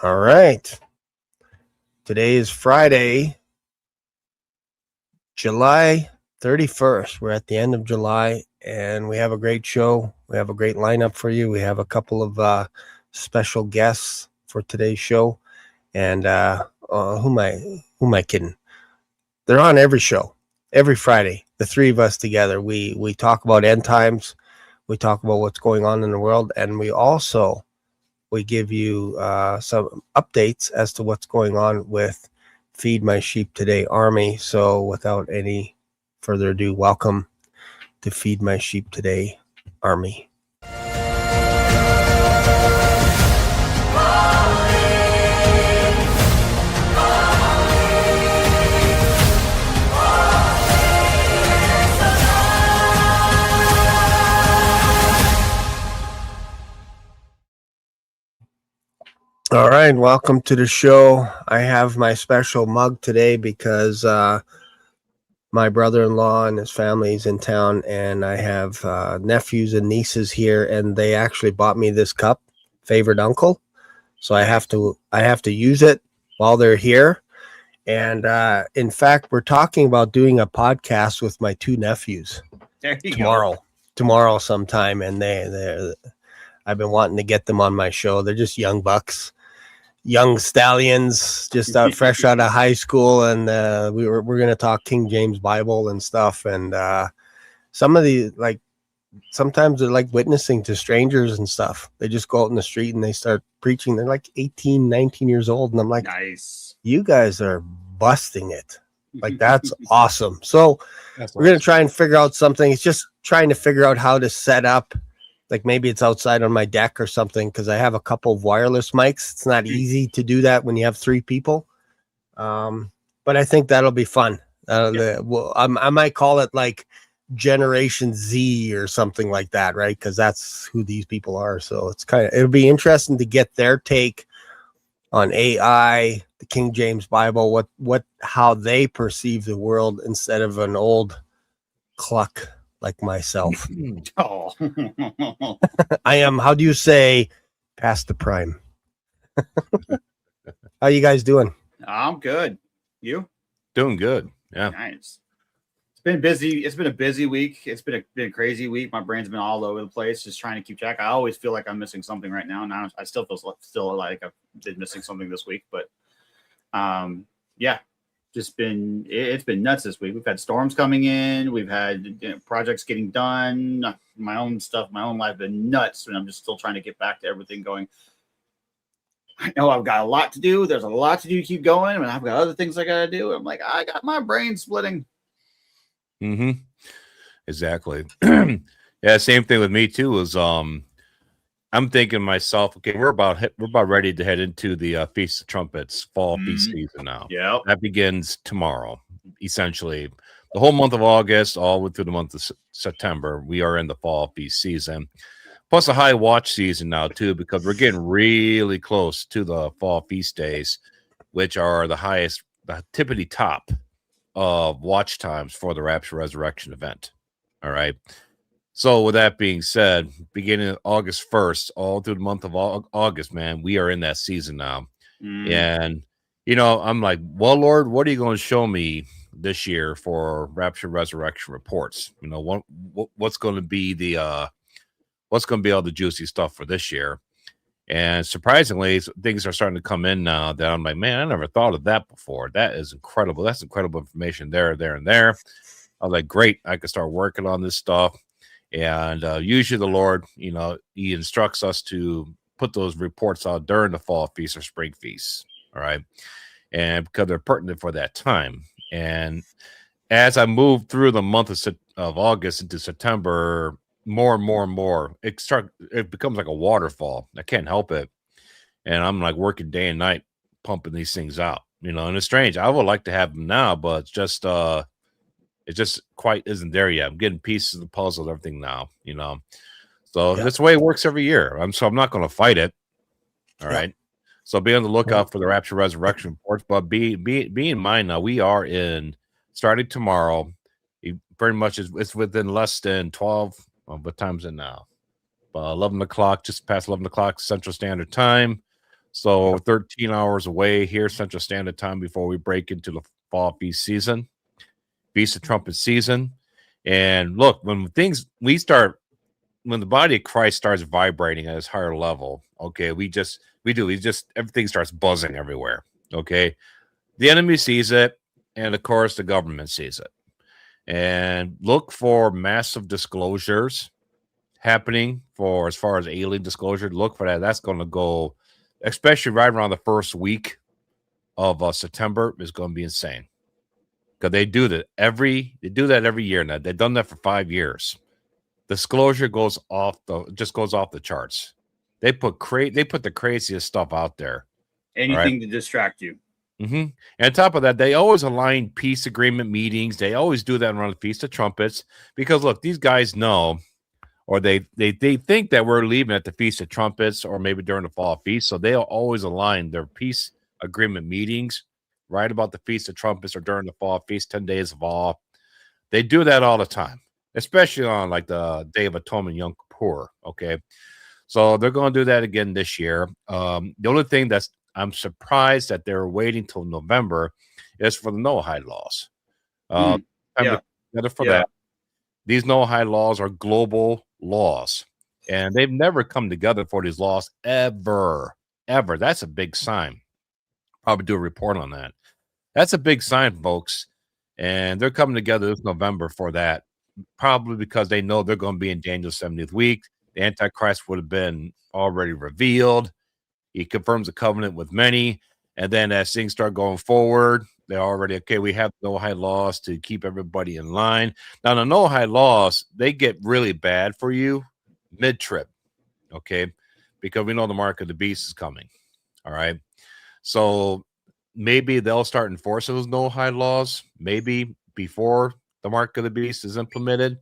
All right. Today is Friday, July 31st. We're at the end of July, and we have a great show. We have a great lineup for you. We have a couple of special guests for today's show. And who am I kidding? They're on every show, every Friday. The three of us together. We talk about end times. We talk about what's going on in the world, and we give you some updates as to what's going on with Feed My Sheep Today Army. So without any further ado, welcome to Feed My Sheep Today Army. All right, welcome to the show. I have my special mug today because my brother-in-law and his family is in town, and I have nephews and nieces here, and they actually bought me this cup, favorite uncle. So I have to use it while they're here. And in fact, we're talking about doing a podcast with my two nephews tomorrow sometime, and I've been wanting to get them on my show. They're just young bucks, young stallions, just fresh out of high school, and we're going to talk King James Bible and stuff. And some of the sometimes they're like witnessing to strangers and stuff. They just go out in the street and they start preaching. They're like 18, 19 years old, and I'm like, nice, you guys are busting it. Like, that's awesome. So we're going to try and figure out something. It's just trying to figure out how to set up. Like, maybe it's outside on my deck or something, because I have a couple of wireless mics. It's not easy to do that when you have three people. But I think that'll be fun. I might call it like Generation Z or something like that, right? Because that's who these people are. So it'll be interesting to get their take on AI, the King James Bible, how they perceive the world instead of an old cluck like myself. Oh. I am, how do you say, past the prime? How you guys doing? I'm good. You? Doing good. Yeah. Nice. It's been busy. It's been a busy week. It's been a crazy week. My brain's been all over the place, just trying to keep track. I always feel like I'm missing something right now. Now I still feel like I've been missing something this week, but yeah. It's been nuts this week. We've had storms coming in. We've had projects getting done. My own stuff, my own life has been nuts, and I'm just still trying to get back to everything going. I know I've got a lot to do. There's a lot to do to keep going, and I've got other things I got to do. I'm like, I got my brain splitting. Mm-hmm. Exactly. Yeah, same thing with me too. I'm thinking to myself, okay, we're about ready to head into the Feast of Trumpets fall feast season now. Yeah, that begins tomorrow. Essentially, the whole month of August, all through the month of September, we are in the fall feast season. Plus a high watch season now too, because we're getting really close to the fall feast days, which are the tippity top of watch times for the Rapture Resurrection event. All right. So with that being said, beginning August 1st, all through the month of August, man, we are in that season now. And, I'm like, well, Lord, what are you going to show me this year for Rapture Resurrection reports? What's going to be what's going to be all the juicy stuff for this year? And surprisingly, things are starting to come in now that I'm like, man, I never thought of that before. That is incredible. That's incredible information there, and there. I was like, great, I can start working on this stuff. And usually the Lord, he instructs us to put those reports out during the fall feast or spring feast. All right. And because they're pertinent for that time. And as I move through the month of August into September, more and more and more, it becomes like a waterfall. I can't help it. And I'm like working day and night, pumping these things out, and it's strange. I would like to have them now, but it just quite isn't there yet. I'm getting pieces of the puzzle, everything now, So that's the way it works every year. I'm not going to fight it. All right. So be on the lookout for the Rapture Resurrection reports. But be in mind now, we are starting tomorrow. Pretty much it's within less than 12. What time's it now? 11 o'clock, just past 11 o'clock Central Standard Time. So 13 hours away here, Central Standard Time, before we break into the fall feast season, Feast of Trumpet season. And look, when the body of Christ starts vibrating at its higher level, okay, everything starts buzzing everywhere. Okay. The enemy sees it, and of course the government sees it. And look for massive disclosures happening for as far as alien disclosure. Look for that. That's going to go, especially right around the first week of September, is going to be insane. Because they do that every year now. They've done that for 5 years. Disclosure goes off the charts. They put the craziest stuff out there. Anything to distract you. And on top of that, they always align peace agreement meetings. They always do that around the Feast of Trumpets because look, these guys know, or they think that we're leaving at the Feast of Trumpets or maybe during the fall feast. So they'll always align their peace agreement meetings right about the Feast of Trumpets or during the fall feast, 10 days of awe. They do that all the time, especially on like the Day of Atonement, Yom Kippur. Okay. So they're going to do that again this year. The only thing I'm surprised that they're waiting till November is for the Noahide laws. That. These Noahide laws are global laws, and they've never come together for these laws ever. That's a big sign. Probably do a report on that. That's a big sign, folks. And they're coming together this November for that, probably because they know they're going to be in Daniel's 70th week. The Antichrist would have been already revealed. He confirms a covenant with many. And then as things start going forward, they're already, okay, we have Noahide laws to keep everybody in line. Now, the Noahide laws, they get really bad for you mid-trip, okay, because we know the mark of the beast is coming, all right? So maybe they'll start enforcing those Noahide laws, maybe before the mark of the beast is implemented,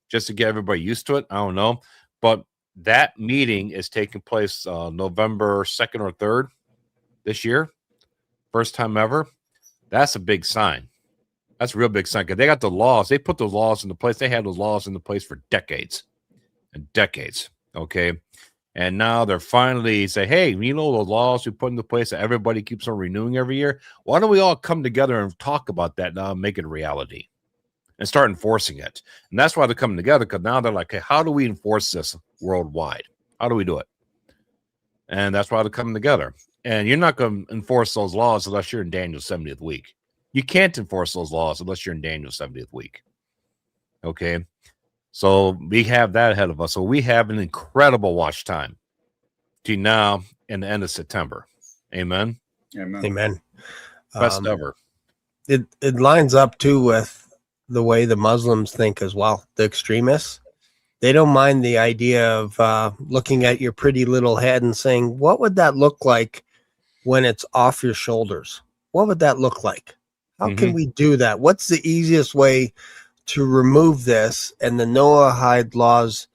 just to get everybody used to it. I don't know. But that meeting is taking place November 2nd or 3rd this year. First time ever. That's a big sign. That's a real big sign because they got the laws. They put those laws into place. They had those laws into place for decades and decades. Okay. And now they're finally say, hey, you know, those laws we put into place that everybody keeps on renewing every year. Why don't we all come together and talk about that now and make it a reality and start enforcing it? And that's why they're coming together, because now they're like, hey, how do we enforce this worldwide? How do we do it? And that's why they're coming together. And you're not going to enforce those laws unless you're in Daniel's 70th week. You can't enforce those laws unless you're in Daniel's 70th week. Okay. So we have that ahead of us. So we have an incredible watch time to now and the end of September. Amen. Amen. Best ever. It lines up too with the way the Muslims think as well. The extremists, they don't mind the idea of looking at your pretty little head and saying, what would that look like when it's off your shoulders? What would that look like? How can we do that? What's the easiest way to remove this? And the Noahide laws,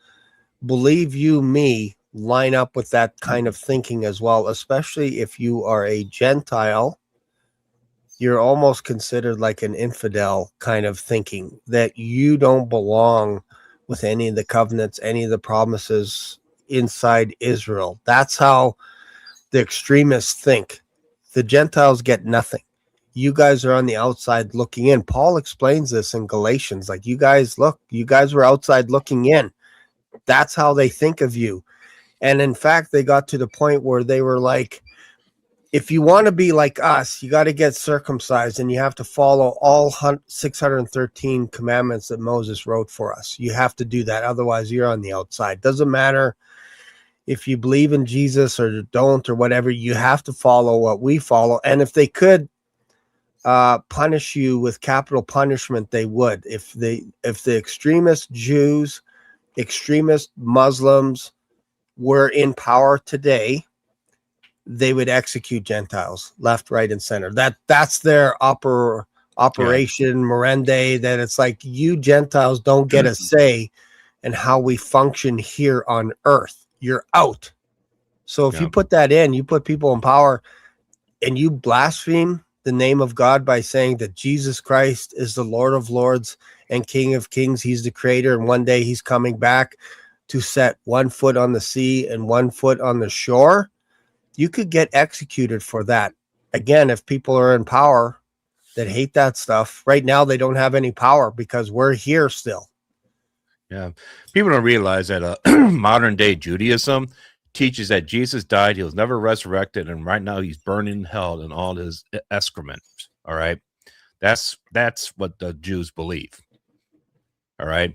believe you me, line up with that kind of thinking as well, especially if you are a Gentile. You're almost considered like an infidel kind of thinking, that you don't belong with any of the covenants, any of the promises inside Israel. That's how the extremists think. The Gentiles get nothing. You guys are on the outside looking in. Paul explains this in Galatians. Like, you guys were outside looking in. That's how they think of you. And in fact, they got to the point where they were like, if you want to be like us, you got to get circumcised and you have to follow all 613 commandments that Moses wrote for us. You have to do that. Otherwise, you're on the outside. Doesn't matter if you believe in Jesus or don't or whatever, you have to follow what we follow. And if they could punish you with capital punishment, they would. If the extremist Jews, extremist Muslims were in power today, they would execute Gentiles left, right, and center. That's their operation Morende, that it's like, you Gentiles don't get a say in how we function here on earth. You're out. So if you put that in, you put people in power and you blaspheme the name of God by saying that Jesus Christ is the Lord of Lords and King of Kings. He's the creator. And one day he's coming back to set one foot on the sea and one foot on the shore. You could get executed for that. Again, if people are in power that hate that stuff, right now they don't have any power because we're here still. Yeah. People don't realize that modern day Judaism teaches that Jesus died, he was never resurrected, and right now he's burning in hell in all his excrement. All right. That's what the Jews believe. All right.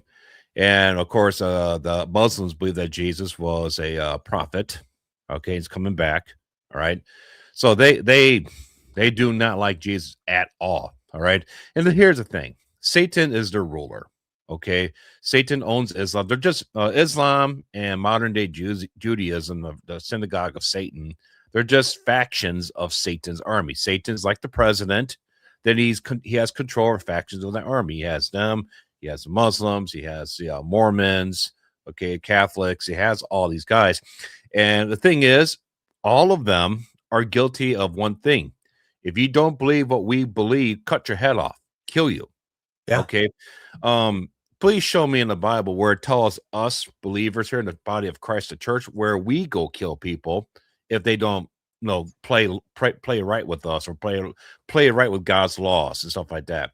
And of course, the Muslims believe that Jesus was a prophet. Okay, he's coming back. All right. So they do not like Jesus at all. All right. And then here's the thing: Satan is their ruler. Okay, Satan owns Islam. They're just Islam and modern day Judaism, the synagogue of Satan. They're just factions of Satan's army. Satan's like the president. Then he has control of factions of the army. He has them. He has the Muslims. He has Mormons. Okay, Catholics. He has all these guys. And the thing is, all of them are guilty of one thing. If you don't believe what we believe, cut your head off, kill you. Yeah. Okay. Please show me in the Bible where it tells us believers here in the body of Christ, the church, where we go kill people if they don't play right with us or play right with God's laws and stuff like that.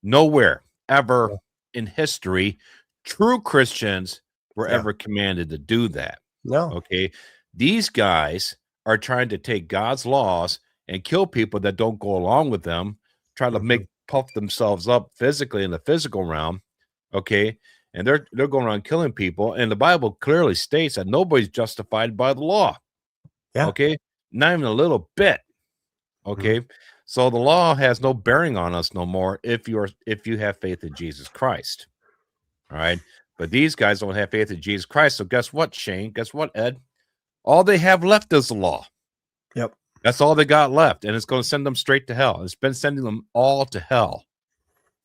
Nowhere ever in history true Christians were ever commanded to do that. No. Okay. These guys are trying to take God's laws and kill people that don't go along with them, try to puff themselves up physically in the physical realm. Okay. And they're going around killing people. And the Bible clearly states that nobody's justified by the law. Yeah. Okay. Not even a little bit. Okay. So the law has no bearing on us no more if you have faith in Jesus Christ. All right. But these guys don't have faith in Jesus Christ. So guess what, Shane? Guess what, Ed? All they have left is the law. Yep. That's all they got left. And it's going to send them straight to hell. It's been sending them all to hell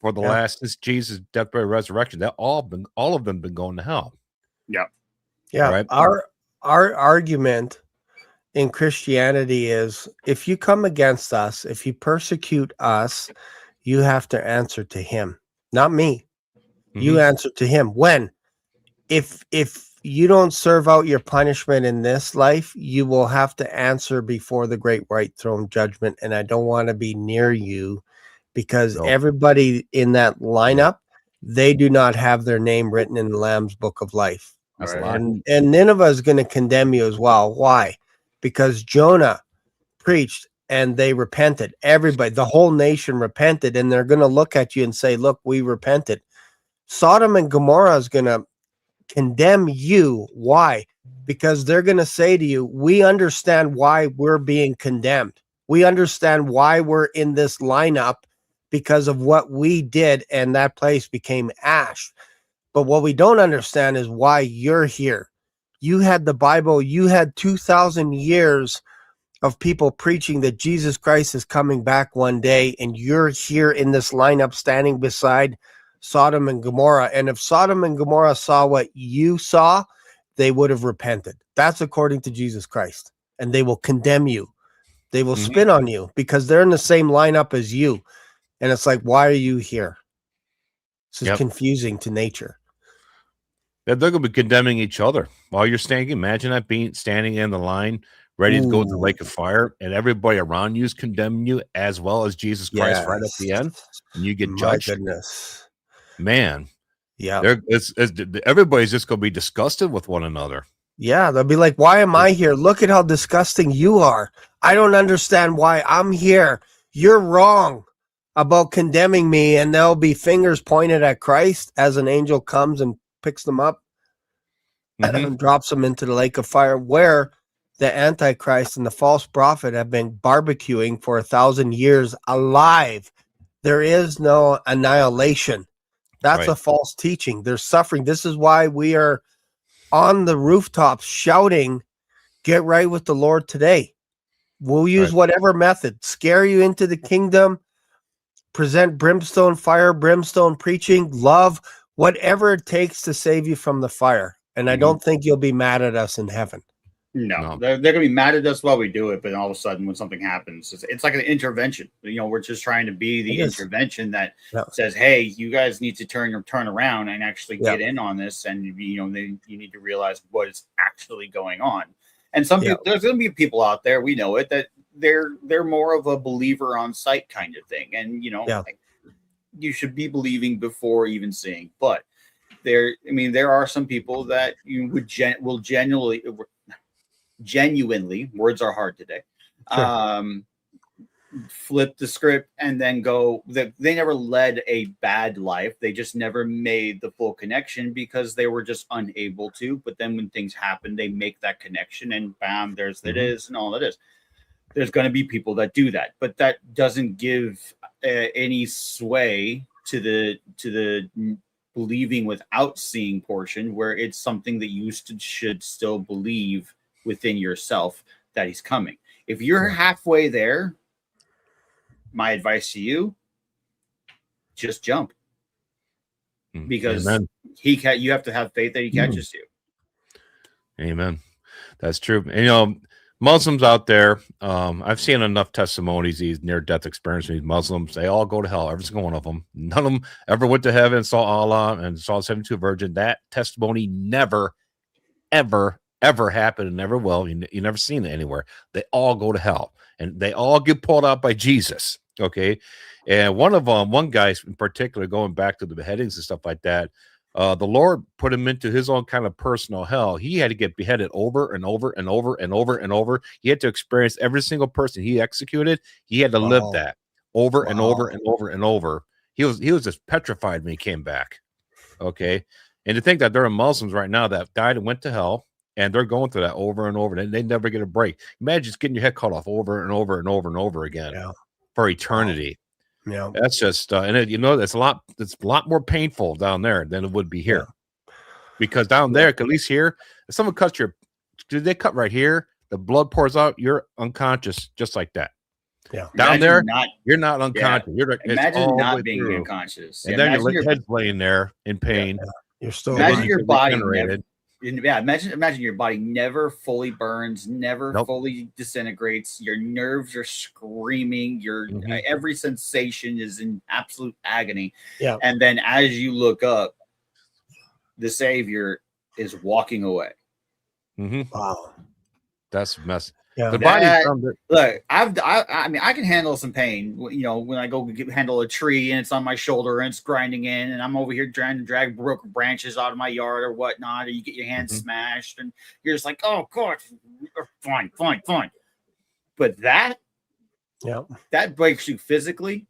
for the last, since Jesus' death, burial, resurrection. That all of them been going to hell. Yep. Yeah. Right? Our argument in Christianity is if you come against us, if you persecute us, you have to answer to him, not me. You answer to him. When? If you don't serve out your punishment in this life, you will have to answer before the great white throne judgment. And I don't want to be near you because everybody in that lineup, they do not have their name written in the Lamb's book of life. And Nineveh is going to condemn you as well. Why? Because Jonah preached and they repented. Everybody, the whole nation repented, and they're going to look at you and say, look, we repented. Sodom and Gomorrah is going to condemn you. Why? Because they're going to say to you, we understand why we're being condemned. We understand why we're in this lineup because of what we did, and that place became ash. But what we don't understand is why you're here. You had the Bible. You had 2,000 years of people preaching that Jesus Christ is coming back one day, and you're here in this lineup standing beside Sodom and Gomorrah. And if Sodom and Gomorrah saw what you saw, they would have repented. That's according to Jesus Christ. And they will condemn you. They will spit on you because they're in the same lineup as you. And it's like, why are you here? This is confusing to nature. They're going to be condemning each other while you're standing. Imagine that standing in the line, ready to go to the lake of fire, and everybody around you is condemning you as well as Jesus Christ right at the end, and you get judged. My goodness. Man, yeah, everybody's just going to be disgusted with one another. Yeah, they'll be like, why am I here? Look at how disgusting you are. I don't understand why I'm here. You're wrong about condemning me. And there'll be fingers pointed at Christ as an angel comes and picks them up and drops them into the lake of fire, where the Antichrist and the false prophet have been barbecuing for 1,000 years alive. There is no annihilation. That's a false teaching. They're suffering. This is why we are on the rooftops shouting, get right with the Lord today. We'll use whatever method, scare you into the kingdom, present brimstone, fire, brimstone preaching, love, whatever it takes to save you from the fire. And I don't think you'll be mad at us in heaven. No. They're going to be mad at us while we do it, but all of a sudden when something happens, it's like an intervention. We're just trying to be the intervention that says, hey, you guys need to turn around and actually get in on this, and you need to realize what is actually going on. And some Yeah. people, there's going to be people out there, we know it, that they're more of a believer on sight kind of thing. And, you know, Yeah. like, you should be believing before even seeing. But there are some people that you will genuinely, words are hard today, Sure. flip the script and then go that they never led a bad life. They just never made the full connection because they were just unable to. But then when things happen, they make that connection and bam, there's that is and all that is. There's going to be people that do that, but that doesn't give any sway to the believing without seeing portion, where it's something that you should still believe within yourself that he's coming. If you're halfway there, my advice to you, just jump, because Amen. you have to have faith that he catches you. Amen. That's true. And, you know, Muslims out there, I've seen enough testimonies, these near-death experiences, these Muslims, they all go to hell, every single one of them. None of them ever went to heaven, saw Allah, and saw the 72 Virgin. That testimony never, ever, ever happened and never will. You never seen it anywhere. They all go to hell, and they all get pulled out by Jesus, okay? And one guy in particular, going back to the beheadings and stuff like that, the Lord put him into his own kind of personal hell. He had to get beheaded over and over and over and over and over. He had to experience every single person he executed. He had to live that over and over and over and over. He was just petrified when he came back. Okay. And to think that there are Muslims right now that died and went to hell, and they're going through that over and over, and they never get a break. Imagine just getting your head cut off over and over and over and over again for eternity. Yeah, that's just that's a lot more painful down there than it would be here, because down there, at least here, if someone cuts they cut right here, the blood pours out, you're unconscious just like that. Yeah, down there, you're not unconscious. Imagine not being unconscious, and then your head's laying there in pain. You're still imagine your body imagine your body never fully burns, never fully disintegrates. Your nerves are screaming. Your every sensation is in absolute agony. Yeah. And then as you look up, the Savior is walking away. Wow. That's mess. Yeah. The body. Look, I mean, I can handle some pain. You know, when I go handle a tree and it's on my shoulder and it's grinding in, and I'm over here trying to drag broken branches out of my yard or whatnot, or you get your hand smashed, and you're just like, oh God, fine. But that breaks you physically,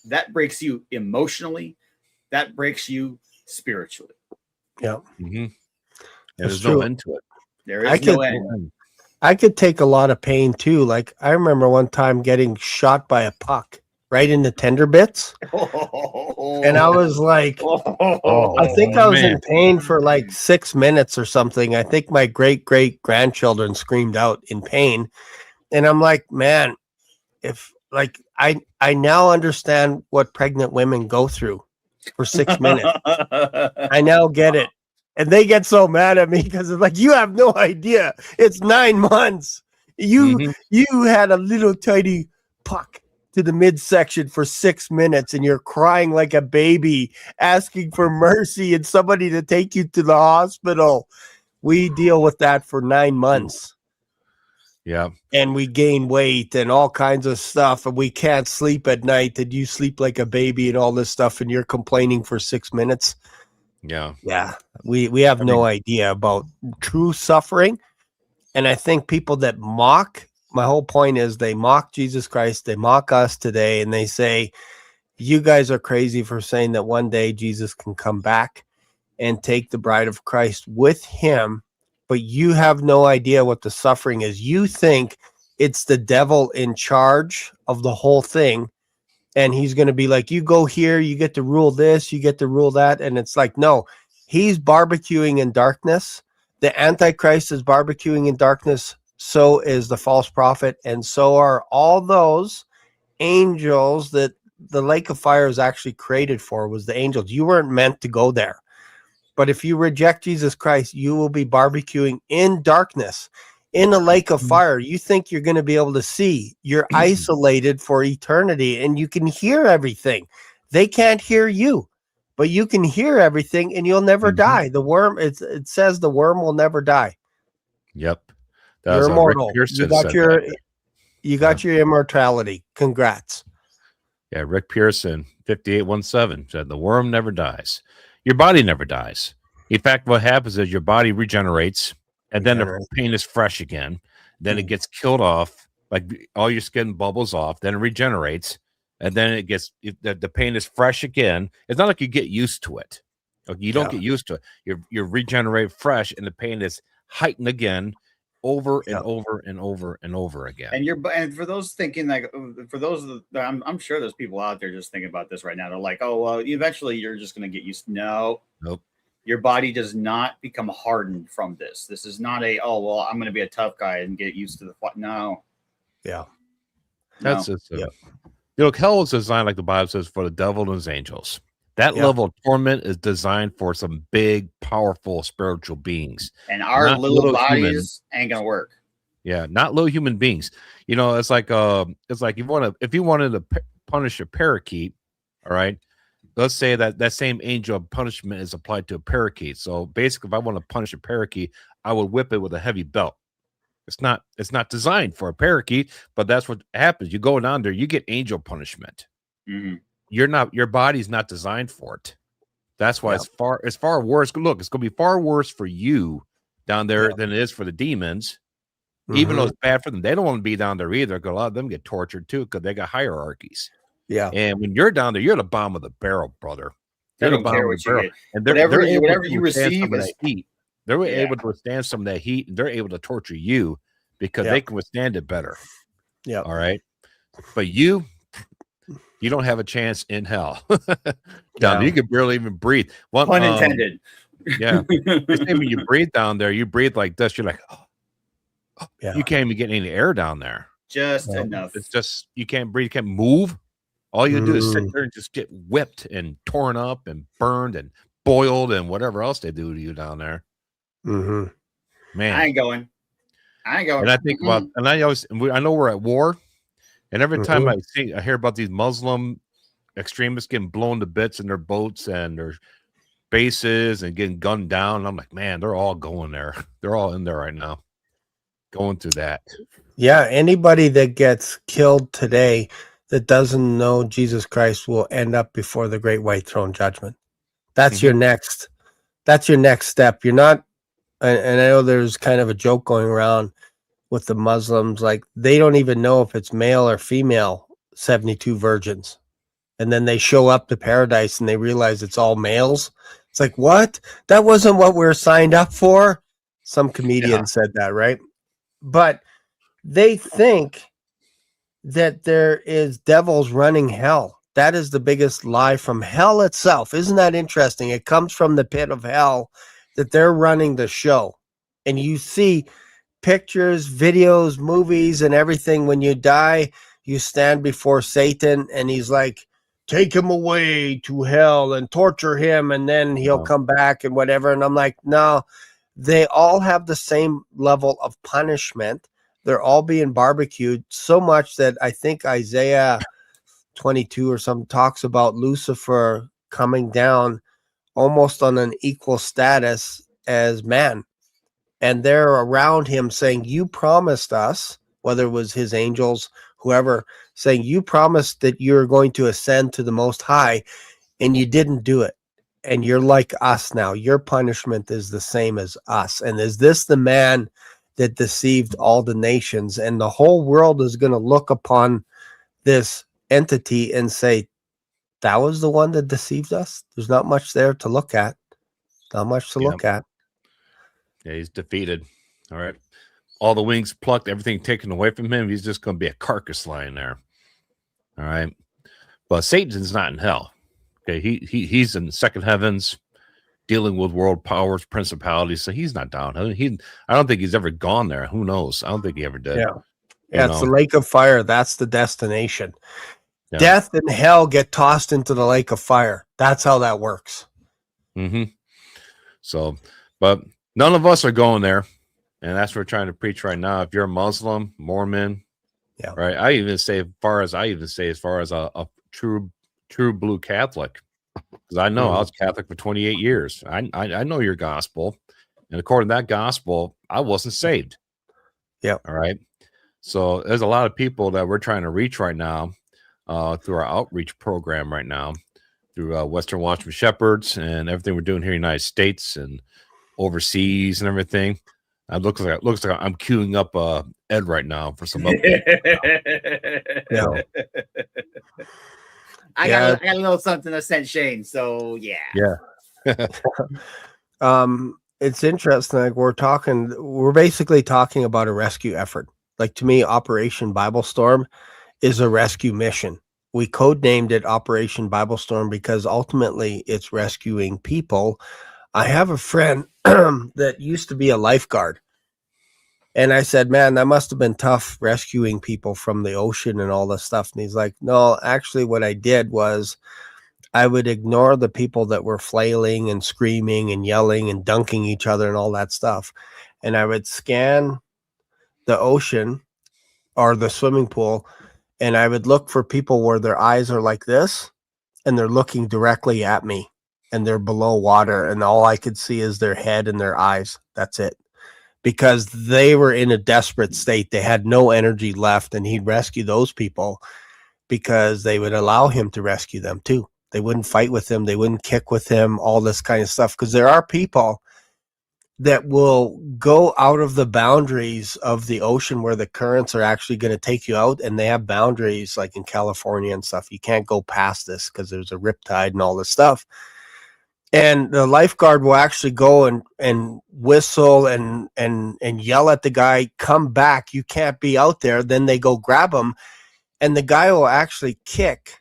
that breaks you emotionally, that breaks you spiritually. Yeah. There's no end to it. There is no end. I could take a lot of pain too. Like I remember one time getting shot by a puck right in the tender bits. And I was like, I think I was in pain for like 6 minutes or something. I think my great-great-grandchildren screamed out in pain. And I'm like, man, if like I now understand what pregnant women go through for 6 minutes. I now get it. And they get so mad at me because it's like, you have no idea. It's 9 months. You had a little tiny puck to the midsection for 6 minutes, and you're crying like a baby, asking for mercy and somebody to take you to the hospital. We deal with that for 9 months. Yeah. And we gain weight and all kinds of stuff, and we can't sleep at night, and you sleep like a baby and all this stuff, and you're complaining for 6 minutes. Yeah. We have no idea about true suffering. And I think people that mock, my whole point is they mock Jesus Christ, they mock us today, and they say, you guys are crazy for saying that one day Jesus can come back and take the bride of Christ with him, but you have no idea what the suffering is. You think it's the devil in charge of the whole thing, and he's going to be like, you go here, you get to rule this, you get to rule that. And it's like, no, he's barbecuing in darkness. The Antichrist is barbecuing in darkness. So is the false prophet. And so are all those angels that the lake of fire is actually created for, was the angels. You weren't meant to go there. But if you reject Jesus Christ, you will be barbecuing in darkness, in a lake of fire. You think you're going to be able to see. You're isolated for eternity, and you can hear everything. They can't hear you, but you can hear everything, and you'll never die. The worm, it says the worm will never die. Yep. That You're was Rick immortal. Pearson said that. You got your immortality. Congrats. Yeah, Rick Pearson, 5817, said the worm never dies. Your body never dies. In fact, what happens is your body regenerates, and then the pain is fresh again. Then it gets killed off, like all your skin bubbles off, then it regenerates, and then the pain is fresh again. It's not like you get used to it. You don't get used to it. You're regenerate fresh, and the pain is heightened again over and over and over and over again. And for those thinking like, for those I'm sure there's people out there just thinking about this right now. They're like, oh well, eventually you're just going to get used. Nope. Your body does not become hardened from this. This is not a I'm going to be a tough guy and get used to the fight. No. Yeah. That's it. Hell is designed, like the Bible says, for the devil and his angels. That level of torment is designed for some big, powerful spiritual beings. And our little bodies ain't gonna work. Yeah, not little human beings. It's like if you wanted to punish a parakeet, all right. Let's say that same angel of punishment is applied to a parakeet. So basically, if I want to punish a parakeet, I would whip it with a heavy belt. It's not designed for a parakeet, but that's what happens. You go down there, you get angel punishment. Mm-hmm. Your body's not designed for it. That's why it's far worse. Look, it's going to be far worse for you down there than it is for the demons. Even though it's bad for them, they don't want to be down there either, because a lot of them get tortured too, because they got hierarchies. Yeah, and when you're down there, you're the bottom of the barrel, brother. They don't care what you get. And whatever you receive is heat. They're able to withstand some of that heat, and they're able to torture you because they can withstand it better. Yeah. All right. But you don't have a chance in hell. Down there, you can barely even breathe. Pun intended. Yeah. When you breathe down there, you breathe like this. You're like, you can't even get any air down there. Just enough. It's just, you can't breathe, you can't move. All you do is sit there and just get whipped and torn up and burned and boiled and whatever else they do to you down there. Man, I ain't going. And I think about, and I know we're at war, and every time I hear about these Muslim extremists getting blown to bits in their boats and their bases and getting gunned down, and I'm like, man, they're all going there. They're all in there right now, going through that. Yeah, anybody that gets killed today that doesn't know Jesus Christ will end up before the great white throne judgment. That's your next. That's your next step. You're not. And I know there's kind of a joke going around with the Muslims, like they don't even know if it's male or female 72 virgins. And then they show up to paradise and they realize it's all males. It's like, what? That wasn't what we were signed up for. Some comedian said that, right? But they think that there is devils running hell. That is the biggest lie from hell itself. Isn't that interesting? It comes from the pit of hell that they're running the show. And you see pictures, videos, movies, and everything. When you die, you stand before Satan and he's like, take him away to hell and torture him, and then he'll come back and whatever. And I'm like, no, they all have the same level of punishment. They're all being barbecued so much that I think Isaiah 22 or something talks about Lucifer coming down almost on an equal status as man. And they're around him saying, you promised us, whether it was his angels, whoever, saying you promised that you're going to ascend to the Most High, and you didn't do it. And you're like us now. Your punishment is the same as us. And is this the man that deceived all the nations? And the whole world is going to look upon this entity and say, that was the one that deceived us. There's not much there to look at. Not much to look at. Yeah, he's defeated. All right. All the wings plucked, everything taken away from him. He's just going to be a carcass lying there. All right. But Satan's not in hell. Okay. He's in the second heavens dealing with world powers, principalities. So he's not down. I don't think he's ever gone there. Who knows? I don't think he ever did. Yeah. It's the lake of fire. That's the destination. Yeah. Death and hell get tossed into the lake of fire. That's how that works. So, but none of us are going there. And that's what we're trying to preach right now. If you're a Muslim, Mormon, right? I even say as far as a true blue Catholic, because I know I was Catholic for 28 years. I know your gospel, and according to that gospel, I wasn't saved. Yep. All right. So there's a lot of people that we're trying to reach right now through our outreach program right now, through Western Watchman Shepherds and everything we're doing here in the United States and overseas and everything. It looks like I'm queuing up Ed right now for some updates. Yeah. I got a little something to send Shane. So yeah. It's interesting. Like we're basically talking about a rescue effort. Like to me, Operation Bible Storm is a rescue mission. We codenamed it Operation Bible Storm because ultimately it's rescuing people. I have a friend that used to be a lifeguard. And I said, man, that must have been tough rescuing people from the ocean and all this stuff. And he's like, no, actually, what I did was I would ignore the people that were flailing and screaming and yelling and dunking each other and all that stuff. And I would scan the ocean or the swimming pool, and I would look for people where their eyes are like this and they're looking directly at me and they're below water. And all I could see is their head and their eyes. That's it. Because they were in a desperate state. They had no energy left, and he'd rescue those people because they would allow him to rescue them too. They wouldn't fight with him. They wouldn't kick with him, all this kind of stuff. Because there are people that will go out of the boundaries of the ocean where the currents are actually going to take you out. And they have boundaries like in California and stuff. You can't go past this because there's a riptide and all this stuff. And the lifeguard will actually go and whistle and yell at the guy, come back, you can't be out there. Then they go grab him, and the guy will actually kick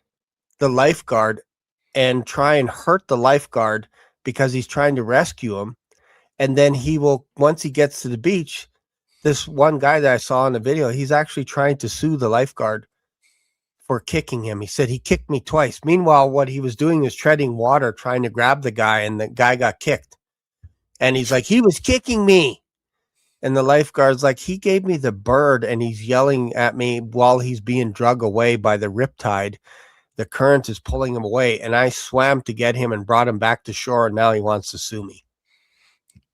the lifeguard and try and hurt the lifeguard because he's trying to rescue him. And then he will, once he gets to the beach, this one guy that I saw in the video, he's actually trying to sue the lifeguard for kicking him. He said he kicked me twice. Meanwhile, what he was doing is treading water, trying to grab the guy, and the guy got kicked. And he's like, he was kicking me. And the lifeguard's like, he gave me the bird and he's yelling at me while he's being dragged away by the riptide. The current is pulling him away. And I swam to get him and brought him back to shore. And now he wants to sue me.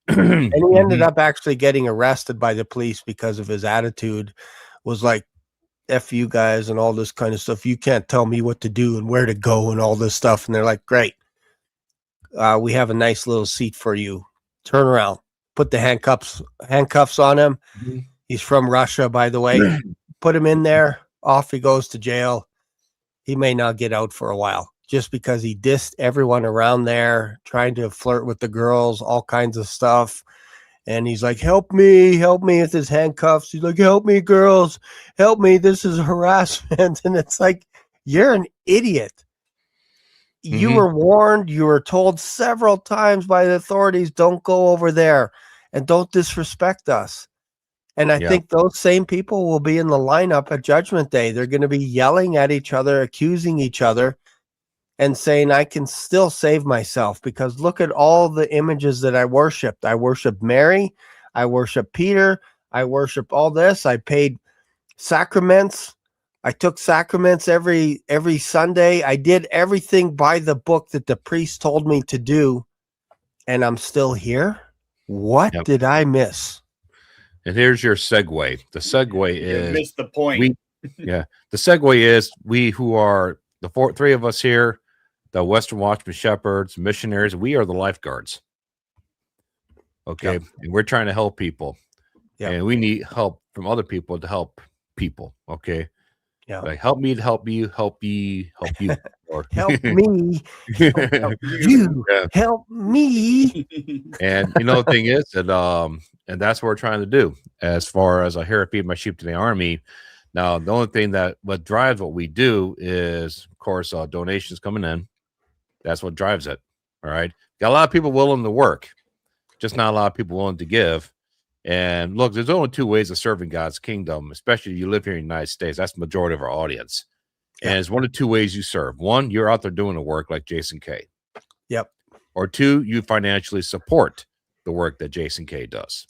And he ended up actually getting arrested by the police because of his attitude. Was like, F you guys and all this kind of stuff. You can't tell me what to do and where to go and all this stuff. And they're like, great. We have a nice little seat for you. Turn around. Put the handcuffs on him. Mm-hmm. He's from Russia, by the way. Put him in there. Off he goes to jail. He may not get out for a while just because he dissed everyone around there, trying to flirt with the girls, all kinds of stuff. And he's like, help me with his handcuffs. He's like, help me, girls, help me. This is harassment. And it's like, you're an idiot. Mm-hmm. You were warned. You were told several times by the authorities, don't go over there and don't disrespect us. And I think those same people will be in the lineup at Judgment Day. They're going to be yelling at each other, accusing each other, and saying, I can still save myself because look at all the images that I worshiped. I worshiped Mary. I worshiped Peter. I worshiped all this. I paid sacraments. I took sacraments every Sunday. I did everything by the book that the priest told me to do. And I'm still here. What did I miss? And here's your segue. The segue is you missed the point. The segue is we who are the three of us here, the Western Watchman Shepherds, missionaries, we are the lifeguards. Okay. Yep. And we're trying to help people. Yep. And we need help from other people to help people. Okay. Yeah. Like help me to help you, help you. Or help me. Help you. Yeah. Help me. And you know the thing is that and that's what we're trying to do as far as I hear feed my sheep to the army. Now the only thing that what drives what we do is of course donations coming in. That's what drives it. All right. Got a lot of people willing to work, just not a lot of people willing to give. And look, there's only two ways of serving God's kingdom, especially if you live here in the United States. That's the majority of our audience. And it's one of two ways you serve. One, you're out there doing the work like Jason K. Yep. Or two, you financially support the work that Jason K does.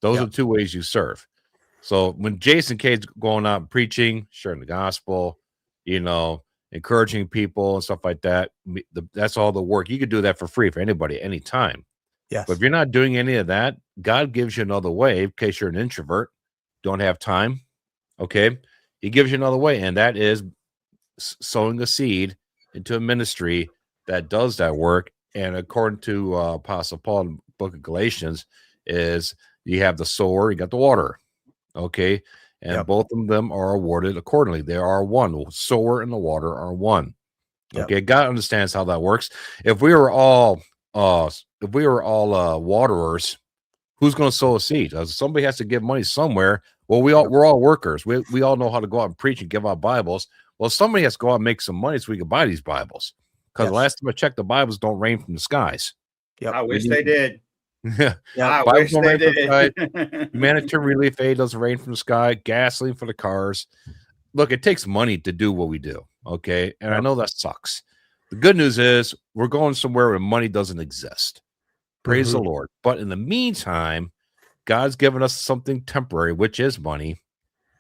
Those are the two ways you serve. So when Jason K is going out and preaching, sharing the gospel, encouraging people and stuff like that, that's all the work. You could do that for free for anybody, anytime. Yes. But if you're not doing any of that, God gives you another way in case you're an introvert. don't have time, okay, he gives you another way, and that is sowing a seed into a ministry that does that work. And according to Apostle Paul in the book of Galatians, is you have the sower, you got the water, okay, and both of them are awarded accordingly. They are one. The sower and the water are one. Okay, God understands how that works. If we were all waterers, who's going to sow a seed? Somebody has to give money somewhere. Well, we're all workers. We all know how to go out and preach and give out Bibles. Well, somebody has to go out and make some money so we can buy these Bibles. Because the last time I checked, the Bibles don't rain from the skies. I wish they did. Yeah, I Bibles wish don't they rain from the sky. did. Humanitarian relief aid doesn't rain from the sky. Gasoline for the cars. Look, it takes money to do what we do. Okay, and I know that sucks. The good news is we're going somewhere where money doesn't exist. Praise the Lord. But in the meantime, God's given us something temporary, which is money.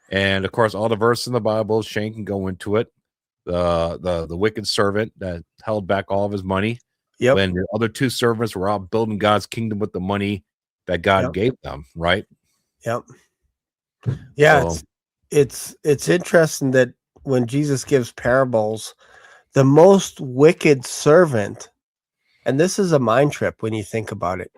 And of course, all the verses in the Bible, Shane can go into it. The wicked servant that held back all of his money. When the other two servants were out building God's kingdom with the money that God gave them, right? Yeah, So, it's interesting that when Jesus gives parables, the most wicked servant, and this is a mind trip when you think about it,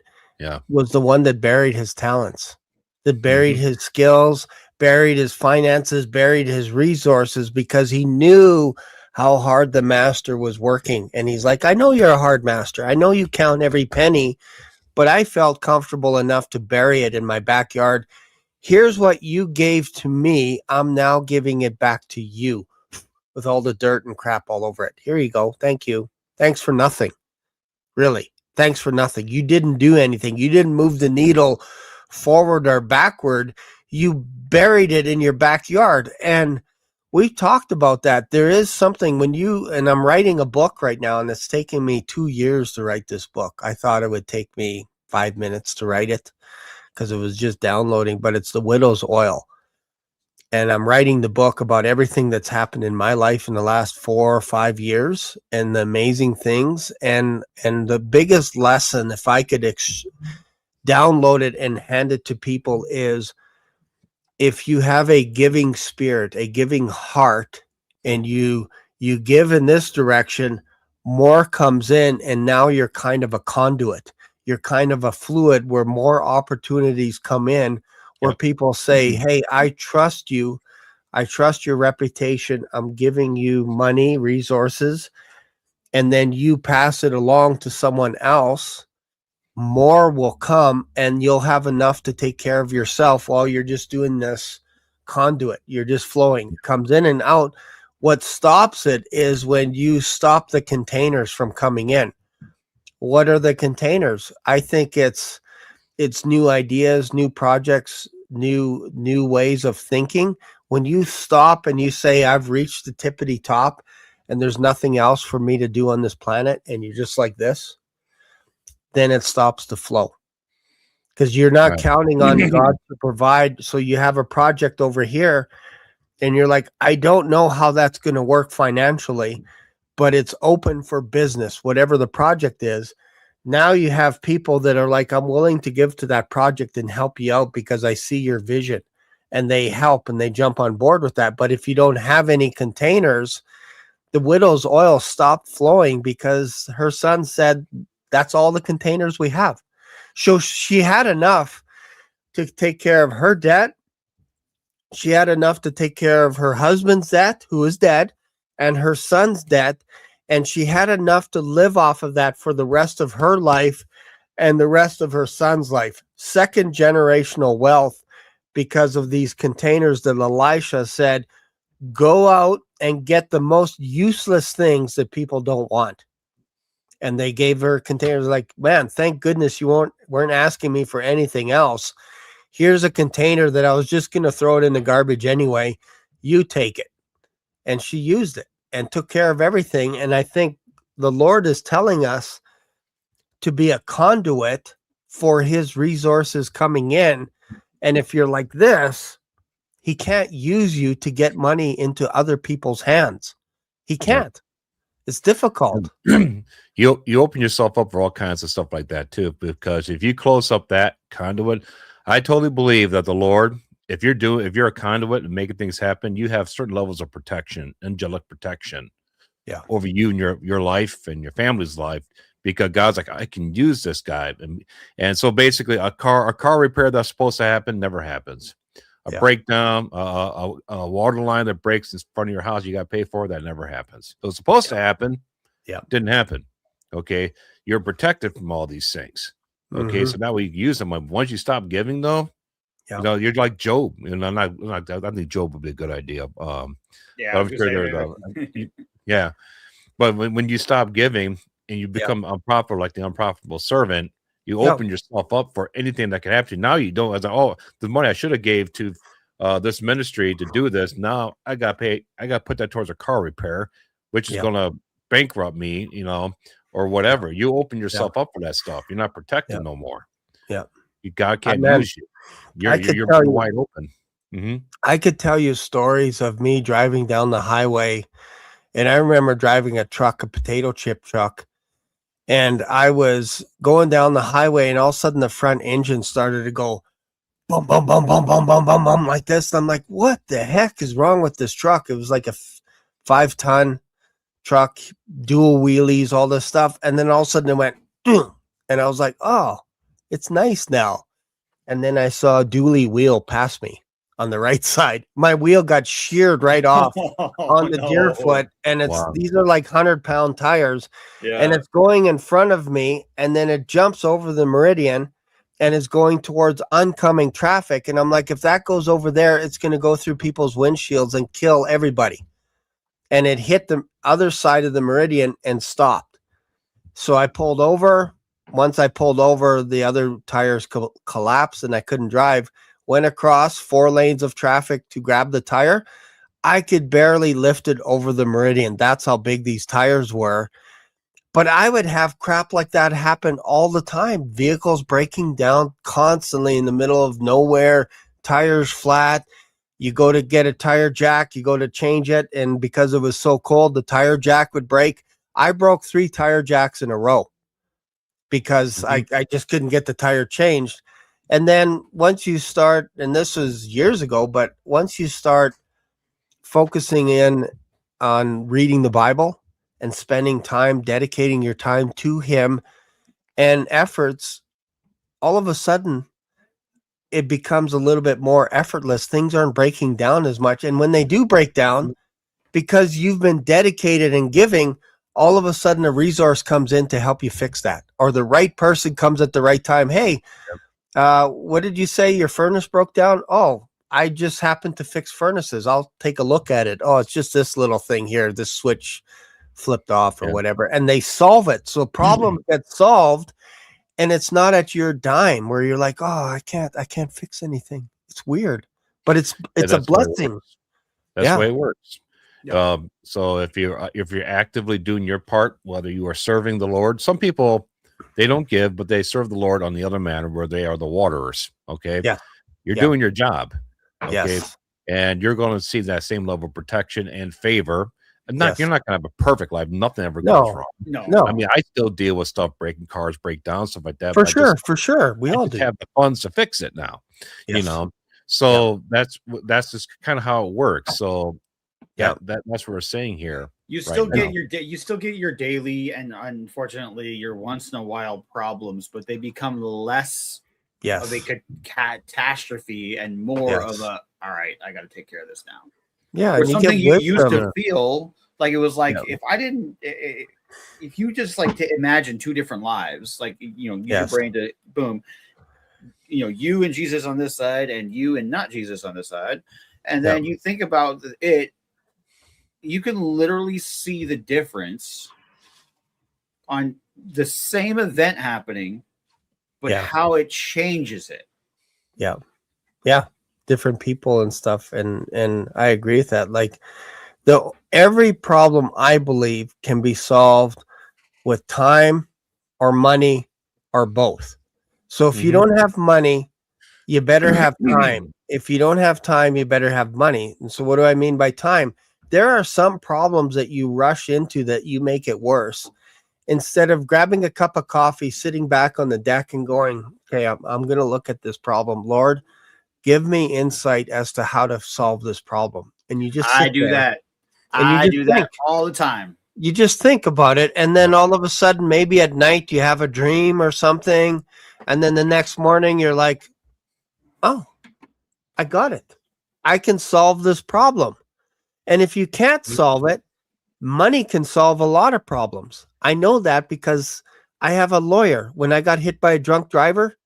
was the one that buried his talents, that buried his skills, buried his finances, buried his resources, because he knew how hard the master was working. And he's like, I know you're a hard master. I know you count every penny, but I felt comfortable enough to bury it in my backyard. Here's what you gave to me. I'm now giving it back to you with all the dirt and crap all over it. Here you go. Thank you. Thanks for nothing. Really. Thanks for nothing. You didn't do anything. You didn't move the needle forward or backward. You buried it in your backyard. And we talked about that. There is something when and I'm writing a book right now, and it's taking me 2 years to write this book. I thought it would take me 5 minutes to write it because it was just downloading, but it's the widow's oil. And I'm writing the book about everything that's happened in my life in the last 4 or 5 years and the amazing things. And the biggest lesson, if I could download it and hand it to people, is if you have a giving spirit, a giving heart, and you give in this direction, more comes in, and now you're kind of a conduit. You're kind of a fluid where more opportunities come in, where people say, hey, I trust you. I trust your reputation. I'm giving you money, resources, and then you pass it along to someone else. More will come, and you'll have enough to take care of yourself while you're just doing this conduit. You're just flowing. It comes in and out. What stops it is when you stop the containers from coming in. What are the containers? I think it's new ideas, new projects, new ways of thinking. When you stop and you say, I've reached the tippity top and there's nothing else for me to do on this planet, and you're just like this, then it stops the flow. Because you're not counting on God to provide. So you have a project over here and you're like, I don't know how that's going to work financially, but it's open for business, whatever the project is. Now you have people that are like, I'm willing to give to that project and help you out because I see your vision, and they help and they jump on board with that. But if you don't have any containers, the widow's oil stopped flowing because her son said, that's all the containers we have. So she had enough to take care of her debt. She had enough to take care of her husband's debt, who is dead, and her son's debt. And she had enough to live off of that for the rest of her life and the rest of her son's life. Second generational wealth because of these containers that Elisha said, go out and get the most useless things that people don't want. And they gave her containers like, man, thank goodness you weren't asking me for anything else. Here's a container that I was just going to throw it in the garbage anyway. You take it. And she used it and took care of everything. And I think the Lord is telling us to be a conduit for his resources coming in. And if you're like this, he can't use you to get money into other people's hands. He can't. It's difficult. You open yourself up for all kinds of stuff like that too, because if you close up that conduit, I totally believe that the Lord if you're a conduit and making things happen, you have certain levels of protection, angelic protection, over you and your life and your family's life, because God's like, I can use this guy. And so basically a car repair that's supposed to happen never happens. A breakdown, a water line that breaks in front of your house, you got to pay for, that never happens. It was supposed to happen. Didn't happen. Okay. You're protected from all these things. Okay. So now we use them. Once you stop giving though, you know, you're like Job. You know, I think Job would be a good idea. Yeah. But when you stop giving and you become unprofitable, like the unprofitable servant, you open yourself up for anything that can happen to you. Now you don't, as the money I should have gave to this ministry to do this, now I got to put that towards a car repair, which is going to bankrupt me, you know, or whatever. You open yourself up for that stuff. You're not protected no more. God can't use you. You're wide open. I could tell you stories of me driving down the highway. And I remember driving a potato chip truck, and I was going down the highway, and all of a sudden the front engine started to go bum, bum, bum, bum, bum, bum, bum, bum, like this. And I'm like, what the heck is wrong with this truck? It was like a 5-ton truck, dual wheelies, all this stuff. And then all of a sudden it went, and I was like, oh, it's nice now. And then I saw a dually wheel pass me on the right side. My wheel got sheared right off on the deer foot. And these are like 100-pound tires. And it's going in front of me. And then it jumps over the meridian and is going towards oncoming traffic. And I'm like, if that goes over there, it's going to go through people's windshields and kill everybody. And it hit the other side of the meridian and stopped. So I pulled over. Once I pulled over, the other tires collapsed and I couldn't drive. Went across 4 lanes of traffic to grab the tire. I could barely lift it over the meridian. That's how big these tires were. But I would have crap like that happen all the time. Vehicles breaking down constantly in the middle of nowhere, tires flat. You go to get a tire jack, you go to change it, and because it was so cold, the tire jack would break. I broke 3 tire jacks in a row because I just couldn't get the tire changed. And then once you start, and this was years ago, but once you start focusing in on reading the Bible and spending time, dedicating your time to Him and efforts, all of a sudden it becomes a little bit more effortless. Things aren't breaking down as much. And when they do break down, because you've been dedicated and giving, all of a sudden a resource comes in to help you fix that, or the right person comes at the right time. Hey, what did you say? Your furnace broke down? Oh, I just happened to fix furnaces. I'll take a look at it. Oh, it's just this little thing here. This switch flipped off or whatever. And they solve it. So problem gets solved, and it's not at your dime where you're like, oh, I can't fix anything. It's weird, but it's a blessing. That's the way it works. So if you're actively doing your part, whether you are serving the Lord, some people, they don't give, but they serve the Lord on the other manner where they are the waterers. Okay. You're doing your job. Okay. And you're going to see that same level of protection and favor. And you're not going to have a perfect life. Nothing ever goes wrong. No. I mean, I still deal with stuff, breaking cars, break down, stuff like that. For sure. We all do have the funds to fix it now, you know? So that's just kind of how it works. So that's what we're saying here. You still get your daily and unfortunately your once in a while problems, but they become less of a catastrophe and more of a, all right, I got to take care of this now. Yeah. Or something you used to feel like it was like, if you just like to imagine 2 different lives, like, you know, use your brain to boom, you know, you and Jesus on this side and you and not Jesus on this side. And then you think about it, you can literally see the difference on the same event happening, but how it changes it. Yeah. Different people and stuff. And I agree with that. Like every problem, I believe, can be solved with time or money or both. So if you don't have money, you better have time. If you don't have time, you better have money. And so what do I mean by time? There are some problems that you rush into that you make it worse. Instead of grabbing a cup of coffee, sitting back on the deck and going, okay, I'm going to look at this problem. Lord, give me insight as to how to solve this problem. And you just I sit do there that. and you I just do think. that all the time. You just think about it, and then all of a sudden, maybe at night you have a dream or something, and then the next morning you're like, oh, I got it. I can solve this problem. And if you can't solve it, money can solve a lot of problems. I know that because I have a lawyer. When I got hit by a drunk driver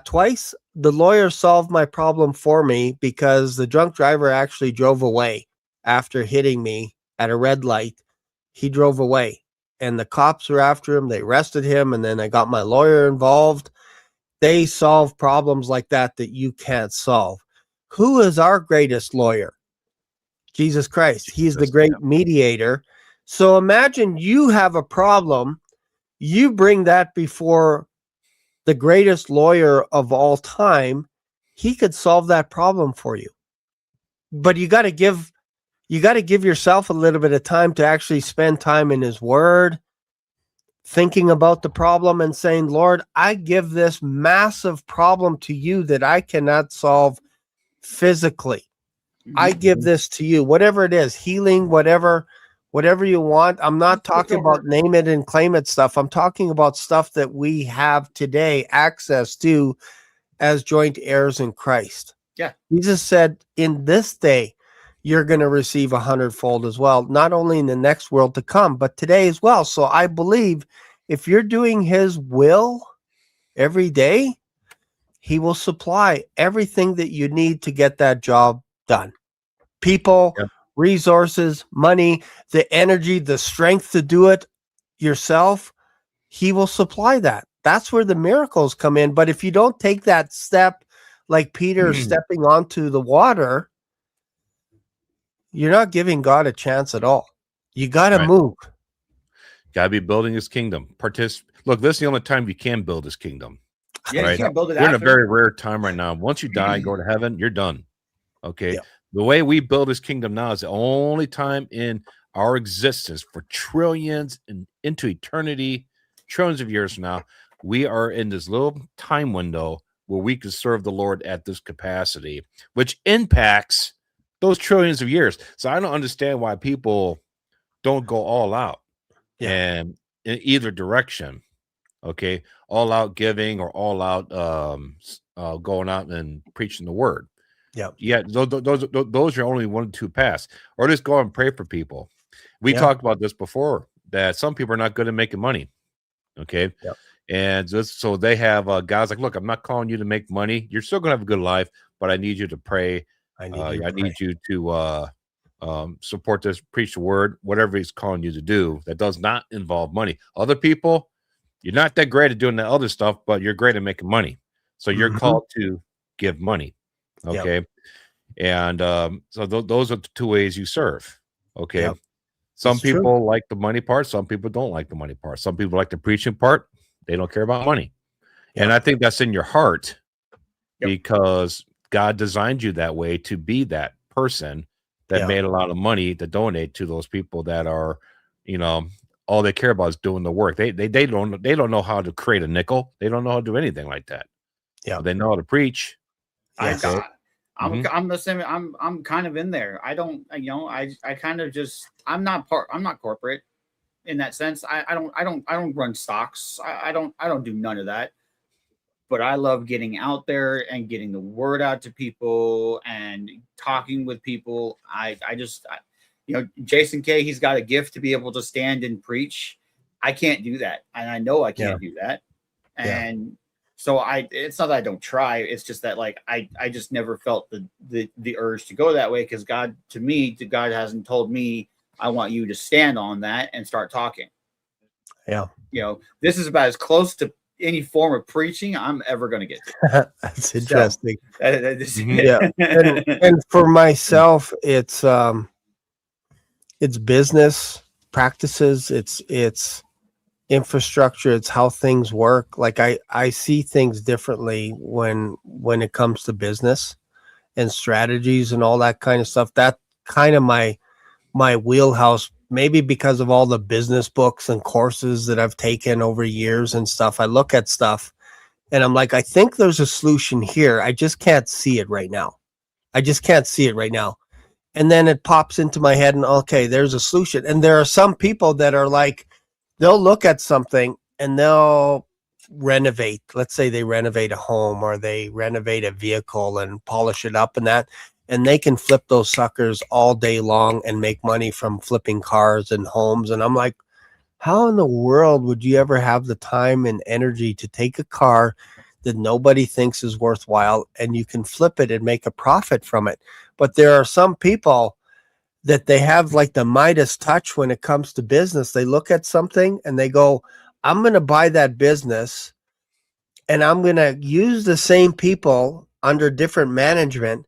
twice, the lawyer solved my problem for me because the drunk driver actually drove away after hitting me at a red light. He drove away, and the cops were after him. They arrested him, and then I got my lawyer involved. They solve problems like that you can't solve. Who is our greatest lawyer? Jesus Christ. He's the great mediator. So imagine you have a problem. You bring that before the greatest lawyer of all time. He could solve that problem for you. But you got to give yourself a little bit of time to actually spend time in his word, thinking about the problem and saying, Lord, I give this massive problem to you that I cannot solve physically. I give this to you, whatever it is, healing, whatever you want. I'm not talking about name it and claim it stuff. I'm talking about stuff that we have today access to as joint heirs in Christ. Yeah. Jesus said, in this day, you're going to receive 100-fold as well, not only in the next world to come, but today as well. So I believe if you're doing his will every day, he will supply everything that you need to get that job done. People, resources, money, the energy, the strength to do it yourself, he will supply that. That's where the miracles come in. But if you don't take that step, like Peter stepping onto the water, you're not giving God a chance at all. You got to move. Got to be building his kingdom. Look, this is the only time you can build his kingdom. Yeah, right? you can't build it. We're in a very rare time right now. Once you die, go to heaven, you're done. Okay. Yeah. The way we build his kingdom now is the only time in our existence for trillions and into eternity, trillions of years from now, we are in this little time window where we can serve the Lord at this capacity, which impacts those trillions of years. So I don't understand why people don't go all out and in either direction. Okay, all out giving or all out going out and preaching the word. Yeah, those are only 1 or 2 paths. Or just go and pray for people. We talked about this before, that some people are not good at making money. Okay, and just so they have guys like, look, I'm not calling you to make money. You're still gonna have a good life, but I need you to pray. I need you to support this, preach the word, whatever he's calling you to do. That does not involve money. Other people, you're not that great at doing that other stuff, but you're great at making money. So you're called to give money. Okay. And so those are the 2 ways you serve. Okay. Some people like the money part. Some people don't like the money part. Some people like the preaching part. They don't care about money. And I think that's in your heart because God designed you that way to be that person that made a lot of money to donate to those people that are, all they care about is doing the work. They don't know how to create a nickel. They don't know how to do anything like that. Yeah, they know how to preach. I'm the same. I'm kind of in there. I don't, I kind of just, I'm not corporate in that sense. I don't run stocks. I don't do none of that. But I love getting out there and getting the word out to people and talking with people. Jason K, he's got a gift to be able to stand and preach. I can't do that. And I know I can't do that. And so it's not that I don't try. It's just that I just never felt the urge to go that way. Cause God hasn't told me, I want you to stand on that and start talking. Yeah. This is about as close to any form of preaching I'm ever going to get to. That's interesting. So, and for myself, it's business practices, it's infrastructure, it's how things work. Like I see things differently when it comes to business and strategies and all that kind of stuff. That kind of my wheelhouse, maybe because of all the business books and courses that I've taken over years and stuff. I look at stuff And I'm like, I think there's a solution here. I just can't see it right now. I just can't see it right now. And then it pops into my head and okay, there's a solution. And there are some people that are like, they'll look at something and they'll renovate. Let's say they renovate a home or they renovate a vehicle and polish it up and that. And they can flip those suckers all day long and make money from flipping cars and homes. And I'm like, how in the world would you ever have the time and energy to take a car that nobody thinks is worthwhile and you can flip it and make a profit from it? But there are some people that they have like the Midas touch when it comes to business. They look at something and they go, I'm going to buy that business and I'm going to use the same people under different management.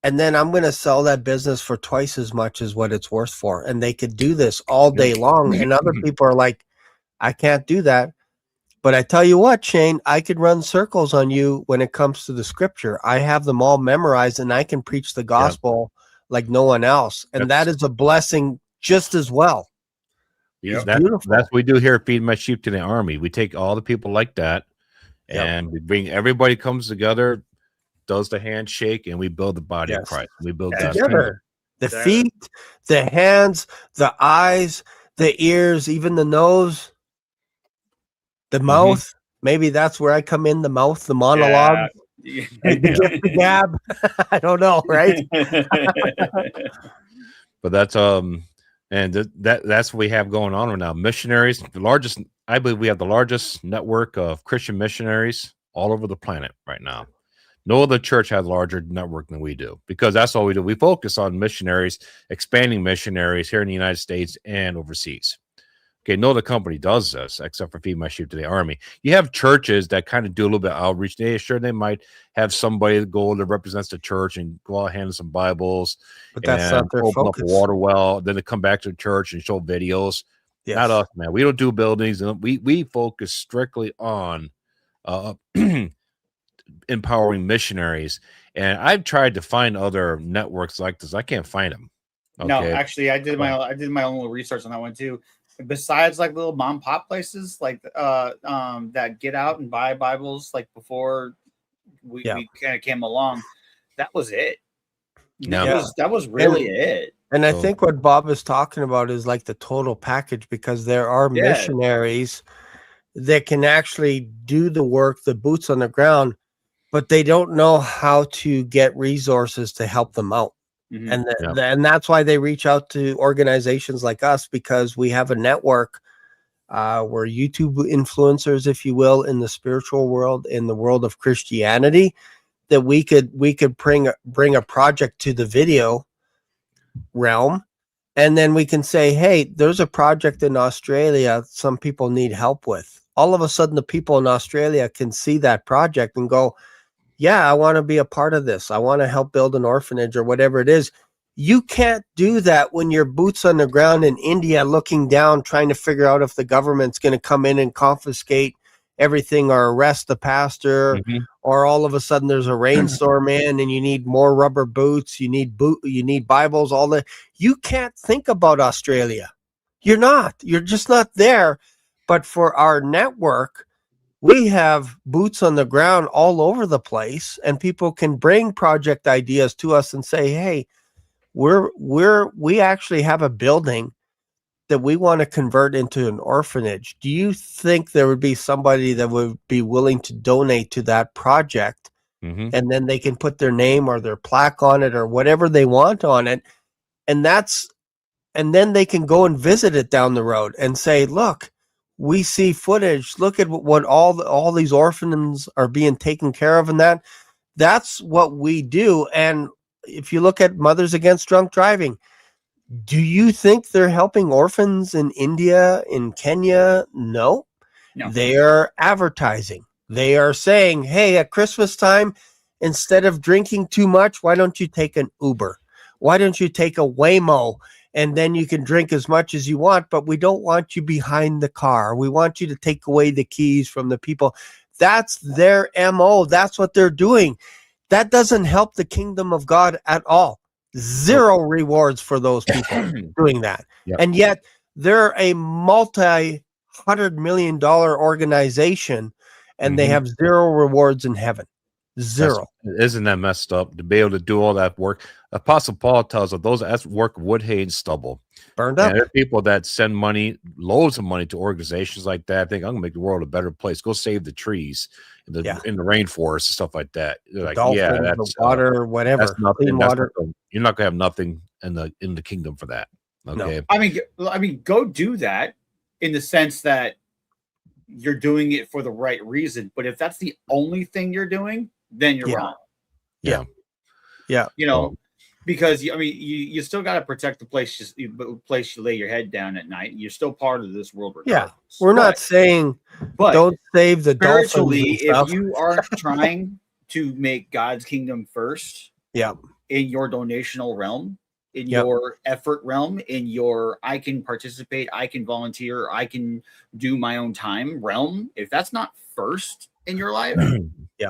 And then I'm going to sell that business for twice as much as what it's worth for. And they could do this all day long. And other people are like, I can't do that. But I tell you what, Shane, I could run circles on you when it comes to the scripture. I have them all memorized and I can preach the gospel like no one else. And that is a blessing just as well. Yeah, that's what we do here at Feed My Sheep to the Army. We take all the people like that and we bring everybody comes together, does the handshake, and we build the body of Christ. We build together. The feet, the hands, the eyes, the ears, even the nose, the mouth. Maybe that's where I come in, the mouth, the monologue, the gab. I don't know, right? But that's and that's what we have going on right now. Missionaries, I believe we have the largest network of Christian missionaries all over the planet right now. No other church has a larger network than we do because that's all we do. We focus on missionaries, expanding missionaries here in the United States and overseas. Okay, no other company does this except for Feed My Sheep to the Army. You have churches that kind of do a little bit of outreach. They might have somebody that go that represents the church and go out hand some Bibles, but that's not their open focus. Up a water well. Then they come back to the church and show videos. Yes. Not us, man. We don't do buildings, and we focus strictly on empowering missionaries. And I've tried to find other networks like this. I can't find them. Okay? No, actually, I did my own little research on that one too. Besides like little mom pop places like that get out and buy Bibles like before we kind of came along, that was it. That was really it. And I think what Bob is talking about is like the total package, because there are missionaries that can actually do the work, the boots on the ground, but they don't know how to get resources to help them out. Mm-hmm. And that's why they reach out to organizations like us, because we have a network. We're YouTube influencers, if you will, in the spiritual world, in the world of Christianity, that we could bring a project to the video realm. And then we can say, hey, there's a project in Australia some people need help with. All of a sudden, the people in Australia can see that project and go, yeah, I want to be a part of this. I want to help build an orphanage or whatever it is. You can't do that when you're boots on the ground in India looking down, trying to figure out if the government's going to come in and confiscate everything or arrest the pastor, or all of a sudden there's a rainstorm in and you need more rubber boots, you need Bibles, all that. You can't think about Australia. You're just not there. But for our network, we have boots on the ground all over the place, and people can bring project ideas to us and say, hey, we actually have a building that we want to convert into an orphanage. Do you think there would be somebody that would be willing to donate to that project? And then they can put their name or their plaque on it or whatever they want on it. And then they can go and visit it down the road and say, look, we see footage. Look at what all these orphans are being taken care of, and that's what we do. And if you look at Mothers Against Drunk Driving, do you think they're helping orphans in India, in Kenya? No. They are advertising. They are saying, hey, at Christmas time, instead of drinking too much, why don't you take an Uber? Why don't you take a Waymo? And then you can drink as much as you want, but we don't want you behind the car. We want you to take away the keys from the people. That's their MO. That's what they're doing. That doesn't help the kingdom of God at all. Zero rewards for those people doing that. Yep. And yet they're a multi-$100 million organization, and they Mhm. have zero rewards in heaven. Zero. Isn't that messed up to be able to do all that work? Apostle Paul tells us that's work of wood, hay, and stubble. Burned up. And there are people that send money, loads of money, to organizations like that. Think I'm gonna make the world a better place. Go save the trees in the rainforest and stuff like that. They're like, Dolphins, yeah, the that's water, whatever. that's nothing. Clean That's water. you're not gonna have nothing in the kingdom for that. No. Okay. I mean, go do that in the sense that you're doing it for the right reason. But if that's the only thing you're doing, then you're Yeah. wrong. Yeah. Yeah. You know, because I mean, you still got to protect the place you lay your head down at night. You're still part of this world. Yeah. Regardless. We're not saying don't save the dolphins spiritually, and stuff. if you aren't trying to make God's kingdom first, Yeah. in your donational realm, in Yep. your effort realm, in your I can participate, I can volunteer, I can do my own time realm, if that's not first in your life, Yeah.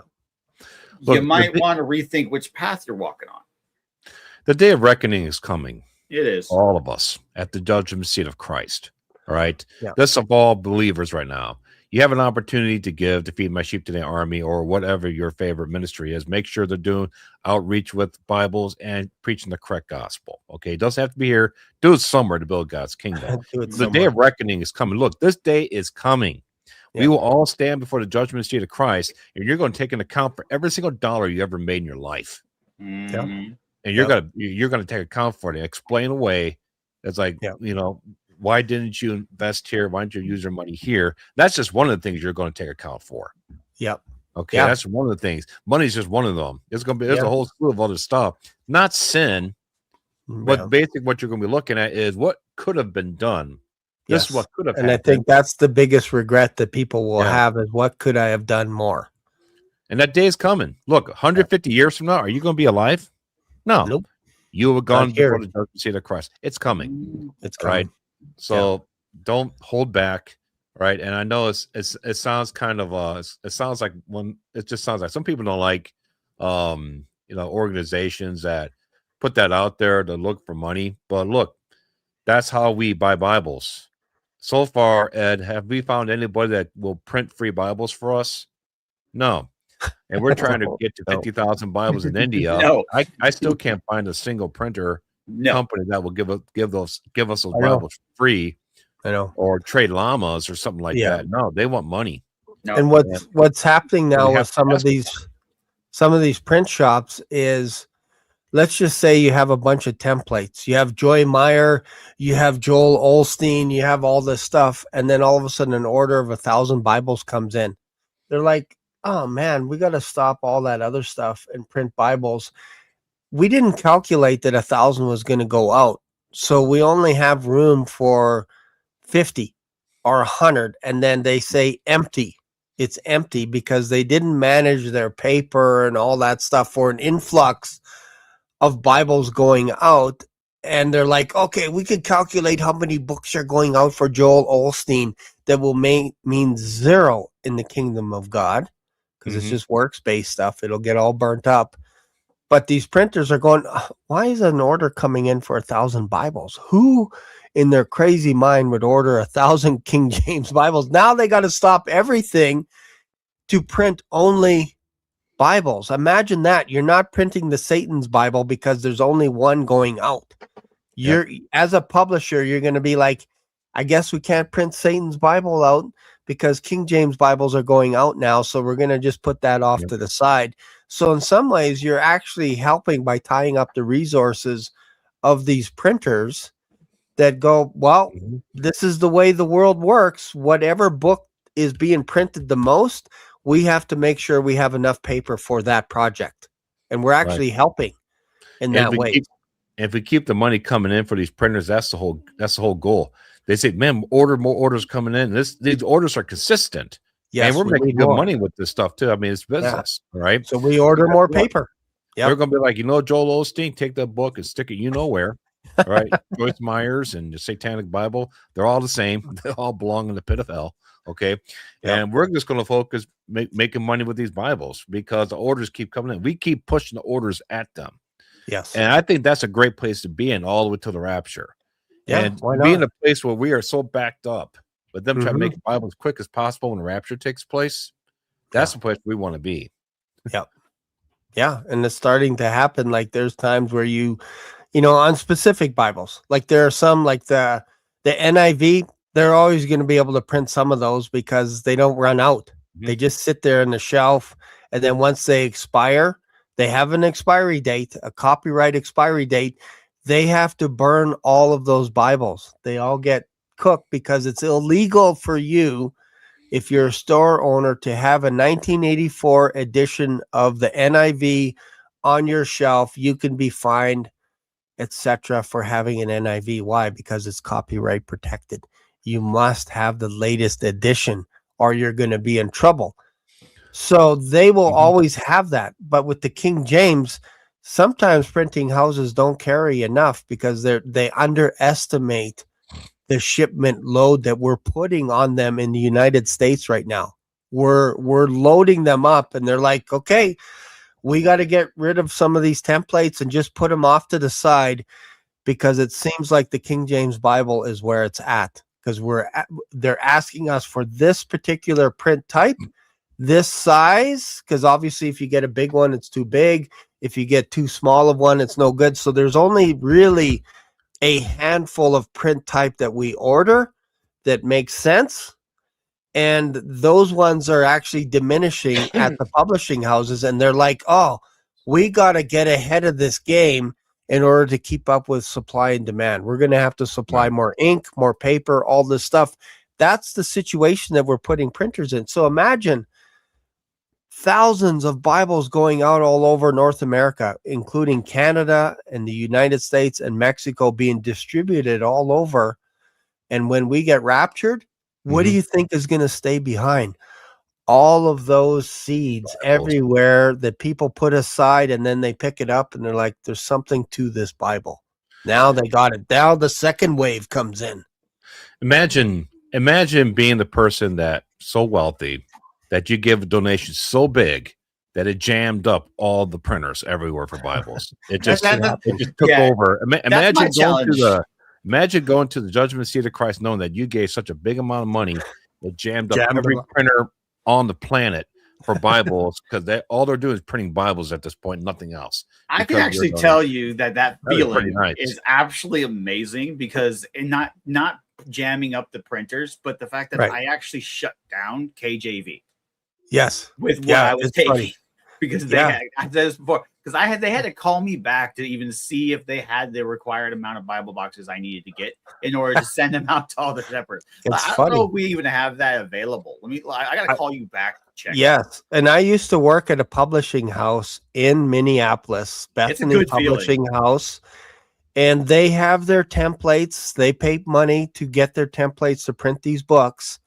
you might want to rethink which path you're walking on. The day of reckoning is coming. It is. All of us at the judgment seat of Christ. All right. Yeah. This of all believers right now. You have an opportunity to give to Feed My Sheep Today Army or whatever your favorite ministry is. Make sure they're doing outreach with Bibles and preaching the correct gospel. Okay. It doesn't have to be here. Do it somewhere to build God's kingdom. The day of reckoning is coming. Look, this day is coming. Yeah. We will all stand before the judgment seat of Christ, and you're going to take an account for every single dollar you ever made in your life. Yeah. And you're gonna take account for it and explain away. It's like, you know, why didn't you invest here? Why didn't you use your money here? That's just one of the things you're going to take account for. Yep. Okay, that's one of the things. Money's just one of them. There's a whole slew of other stuff. Not sin, but basically what you're going to be looking at is what could have been done. This is what could have happened. I think that's the biggest regret that people will have is what could I have done more? And that day is coming. Look, 150 years from now, are you going to be alive? No. Nope. You have gone before the judgment seat of Christ. It's coming. It's coming. Right. So don't hold back. Right. And I know it sounds kind of it sounds like it just sounds like some people don't like organizations that put that out there to look for money. But look, that's how we buy Bibles. So far, Ed, have we found anybody that will print free Bibles for us? No. And we're trying to get to 50,000 Bibles in India. No. I still can't find a single printer company that will give us those Bibles for free. I know. Or trade llamas or something like that. No, they want money. No. And what's happening now with some of these print shops is, let's just say you have a bunch of templates. You have Joy Meyer, you have Joel Osteen, you have all this stuff, and then all of a sudden an order of 1,000 Bibles comes in. They're like, oh man, we got to stop all that other stuff and print Bibles. We didn't calculate that 1,000 was going to go out. So we only have room for 50 or 100. And then they say empty. It's empty because they didn't manage their paper and all that stuff for an influx of Bibles going out. And they're like, okay, we could calculate how many books are going out for Joel Osteen that will mean zero in the kingdom of God. Because it's just works-based stuff. It'll get all burnt up. But these printers are going, why is an order coming in for 1,000 Bibles? Who in their crazy mind would order 1,000 King James Bibles? Now they got to stop everything to print only Bibles. Imagine that. You're not printing the Satan's Bible because there's only one going out. As a publisher, you're going to be like, I guess we can't print Satan's Bible out because King James Bibles are going out now. So we're going to just put that off to the side. So in some ways, you're actually helping by tying up the resources of these printers that go, well, this is the way the world works. Whatever book is being printed the most, we have to make sure we have enough paper for that project. And we're actually helping in that way. If we keep the money coming in for these printers, that's the whole goal. They say, man, more orders coming in. These orders are consistent. Yes, and we're making good money with this stuff too. I mean, it's business, right? So we order more paper. They're going to be like, Joel Osteen, take that book and stick it where, right? Joyce Myers and the Satanic Bible, they're all the same. They all belong in the pit of hell, okay? And we're just going to focus making money with these Bibles because the orders keep coming in. We keep pushing the orders at them. Yes. And I think that's a great place to be in all the way to the rapture. Yeah, and be in a place where we are so backed up, but them trying to make the Bible as quick as possible when the rapture takes place. That's the place we want to be. Yeah, and it's starting to happen. Like there's times where on specific Bibles, like there are some like the NIV, they're always going to be able to print some of those because they don't run out. Mhm. They just sit there in the shelf, and then once they expire, they have an expiry date, a copyright expiry date. They have to burn all of those Bibles. They all get cooked because it's illegal for you, if you're a store owner, to have a 1984 edition of the NIV on your shelf. You can be fined, etc., for having an NIV. Why? Because it's copyright protected. You must have the latest edition or you're going to be in trouble. So they will always have that. But with the King James, sometimes printing houses don't carry enough because they underestimate the shipment load that we're putting on them in the United States right now. We're loading them up, and they're like, okay, we got to get rid of some of these templates and just put them off to the side, because it seems like the King James Bible is where it's at, because they're asking us for this particular print type, this size, because obviously if you get a big one, it's too big. If you get too small of one, it's no good. So there's only really a handful of print type that we order that makes sense. And those ones are actually diminishing at the publishing houses. And they're like, oh, we got to get ahead of this game in order to keep up with supply and demand. We're going to have to supply more ink, more paper, all this stuff. That's the situation that we're putting printers in. So imagine thousands of Bibles going out all over North America, including Canada and the United States and Mexico, being distributed all over. And when we get raptured, what do you think is going to stay behind? All of those seeds everywhere that people put aside, and then they pick it up and they're like, there's something to this Bible. Now they got it. Now the second wave comes in. Imagine being the person that so wealthy that you give a donation so big that it jammed up all the printers everywhere for Bibles. It just took over. Imagine going to the judgment seat of Christ, knowing that you gave such a big amount of money that jammed up every printer on the planet for Bibles, because all they're doing is printing Bibles at this point, nothing else. I can actually tell you that feeling is actually amazing, because not jamming up the printers, but the fact that I actually shut down KJV. Yes, with what I was taking, because they had this before. Because they had to call me back to even see if they had the required amount of Bible boxes I needed to get in order to send them out to all the shepherds. I don't know if we even have that available. I got to call you back to check. Yes, and I used to work at a publishing house in Minneapolis, Bethany Publishing House, and they have their templates. They pay money to get their templates to print these books.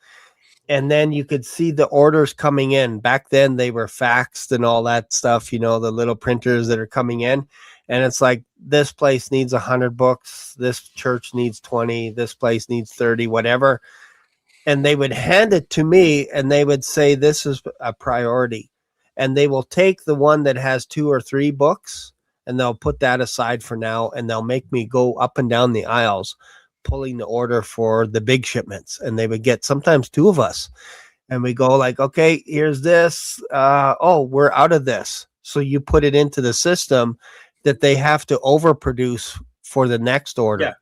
And then you could see the orders coming in. Back then they were faxed and all that stuff, the little printers that are coming in. And it's like, this place needs 100 books. This church needs 20. This place needs 30, whatever. And they would hand it to me and they would say, this is a priority. And they will take the one that has 2 or 3 books and they'll put that aside for now. And they'll make me go up and down the aisles, pulling the order for the big shipments. And they would get sometimes 2 of us, and we go like, okay, here's this. We're out of this. So you put it into the system that they have to overproduce for the next order. Yeah.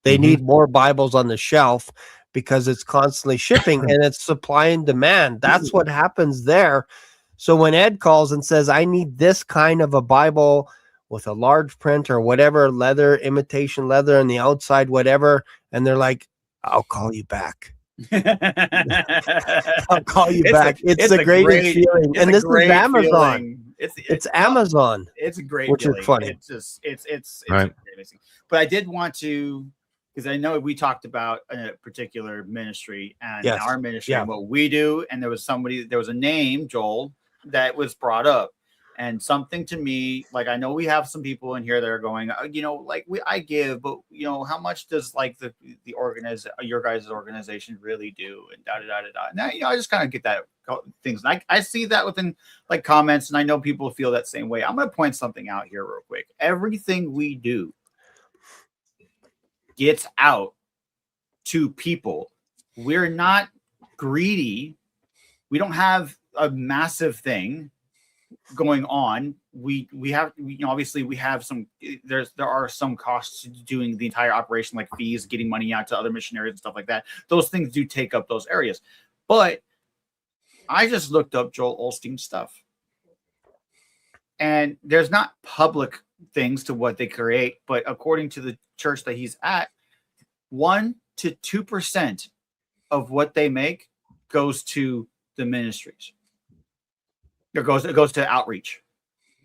They need more Bibles on the shelf because it's constantly shipping and it's supply and demand. That's what happens there. So when Ed calls and says, I need this kind of a Bible with a large print or whatever, leather, imitation leather on the outside, whatever. And they're like, I'll call you back. I'll call you back. It's the greatest feeling. And this is Amazon. It's Amazon. It's a great which feeling. Is funny. It's right. Amazing. But I did want to, because I know we talked about a particular ministry and our ministry and what we do. And there was a name, Joel, that was brought up. And something to me, like, I know we have some people in here that are going, I give, but how much does your guys' organization really do? And da da da da. Now, I just kind of get that things. And I see that within like comments, and I know people feel that same way. I'm going to point something out here real quick. Everything we do gets out to people. We're not greedy. We don't have a massive thing going on. We have, obviously we have some, there are some costs to doing the entire operation, like fees, getting money out to other missionaries and stuff like that. Those things do take up those areas. But I just looked up Joel Osteen stuff, and there's not public things to what they create, but according to the church that he's at, 1 to 2% of what they make goes to the ministries. It goes to outreach.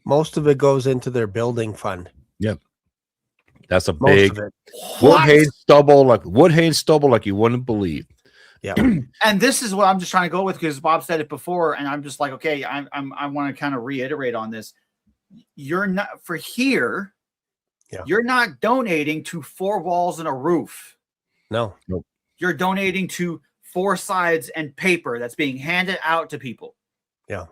Most of it goes into their building fund. Yep. That's a Most big of it. wood hay stubble, like you wouldn't believe. Yeah. And this is what I'm just trying to go with, because Bob said it before, and I'm just like, okay, I want to kind of reiterate on this. You're not for here. Yeah. You're not donating to 4 walls and a roof. No. Nope. You're donating to 4 sides and paper that's being handed out to people. Yeah.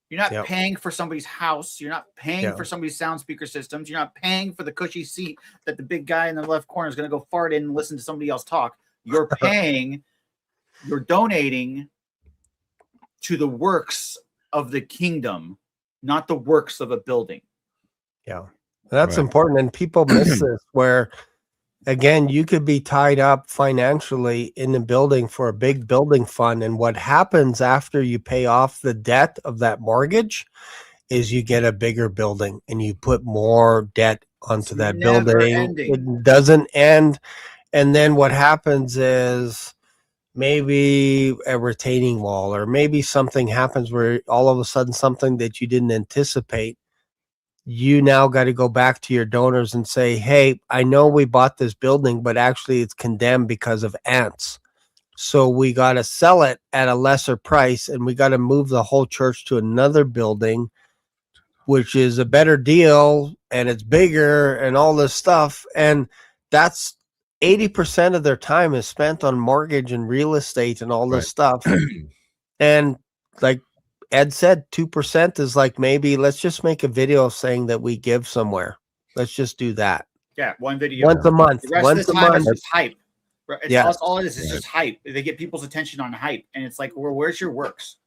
You're not paying for somebody's house. You're not paying for somebody's sound speaker systems. You're not paying for the cushy seat that the big guy in the left corner is going to go fart in and listen to somebody else talk. You're paying, you're donating to the works of the kingdom, not the works of a building. Yeah. That's important. And people miss this, where, again, you could be tied up financially in the building for a big building fund. And what happens after you pay off the debt of that mortgage is you get a bigger building and you put more debt onto that building. Ending. It doesn't end. And then what happens is maybe a retaining wall, or maybe something happens where all of a sudden something that you didn't anticipate, you now got to go back to your donors and say, hey, I know we bought this building, but actually it's condemned because of ants. So we got to sell it at a lesser price, and we got to move the whole church to another building, which is a better deal, and it's bigger and all this stuff. And that's 80% of their time is spent on mortgage and real estate and all this stuff. And like Ed said, 2% is like, maybe let's just make a video saying that we give somewhere. Let's just do that. Yeah, one video once a month. The rest Once of the a time, month. it's just hype. It's all it is. It's just hype. They get people's attention on hype, and it's like, well, where's your works?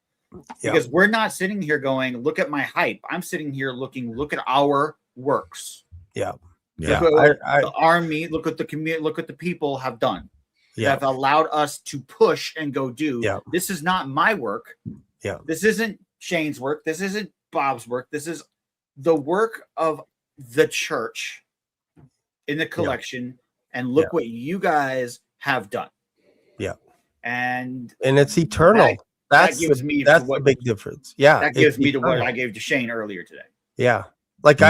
Because we're not sitting here going, look at my hype. I'm sitting here look at our works. Yeah. Look at what the army, look at the community, look at the people have done. Have allowed us to push and go do. This is not my work. This isn't Shane's work. This isn't Bob's work. This is the work of the church in the collection. And look what you guys have done. And it's eternal. That gives me the big difference. Yeah. That gives me to what I gave to Shane earlier today. Yeah. Like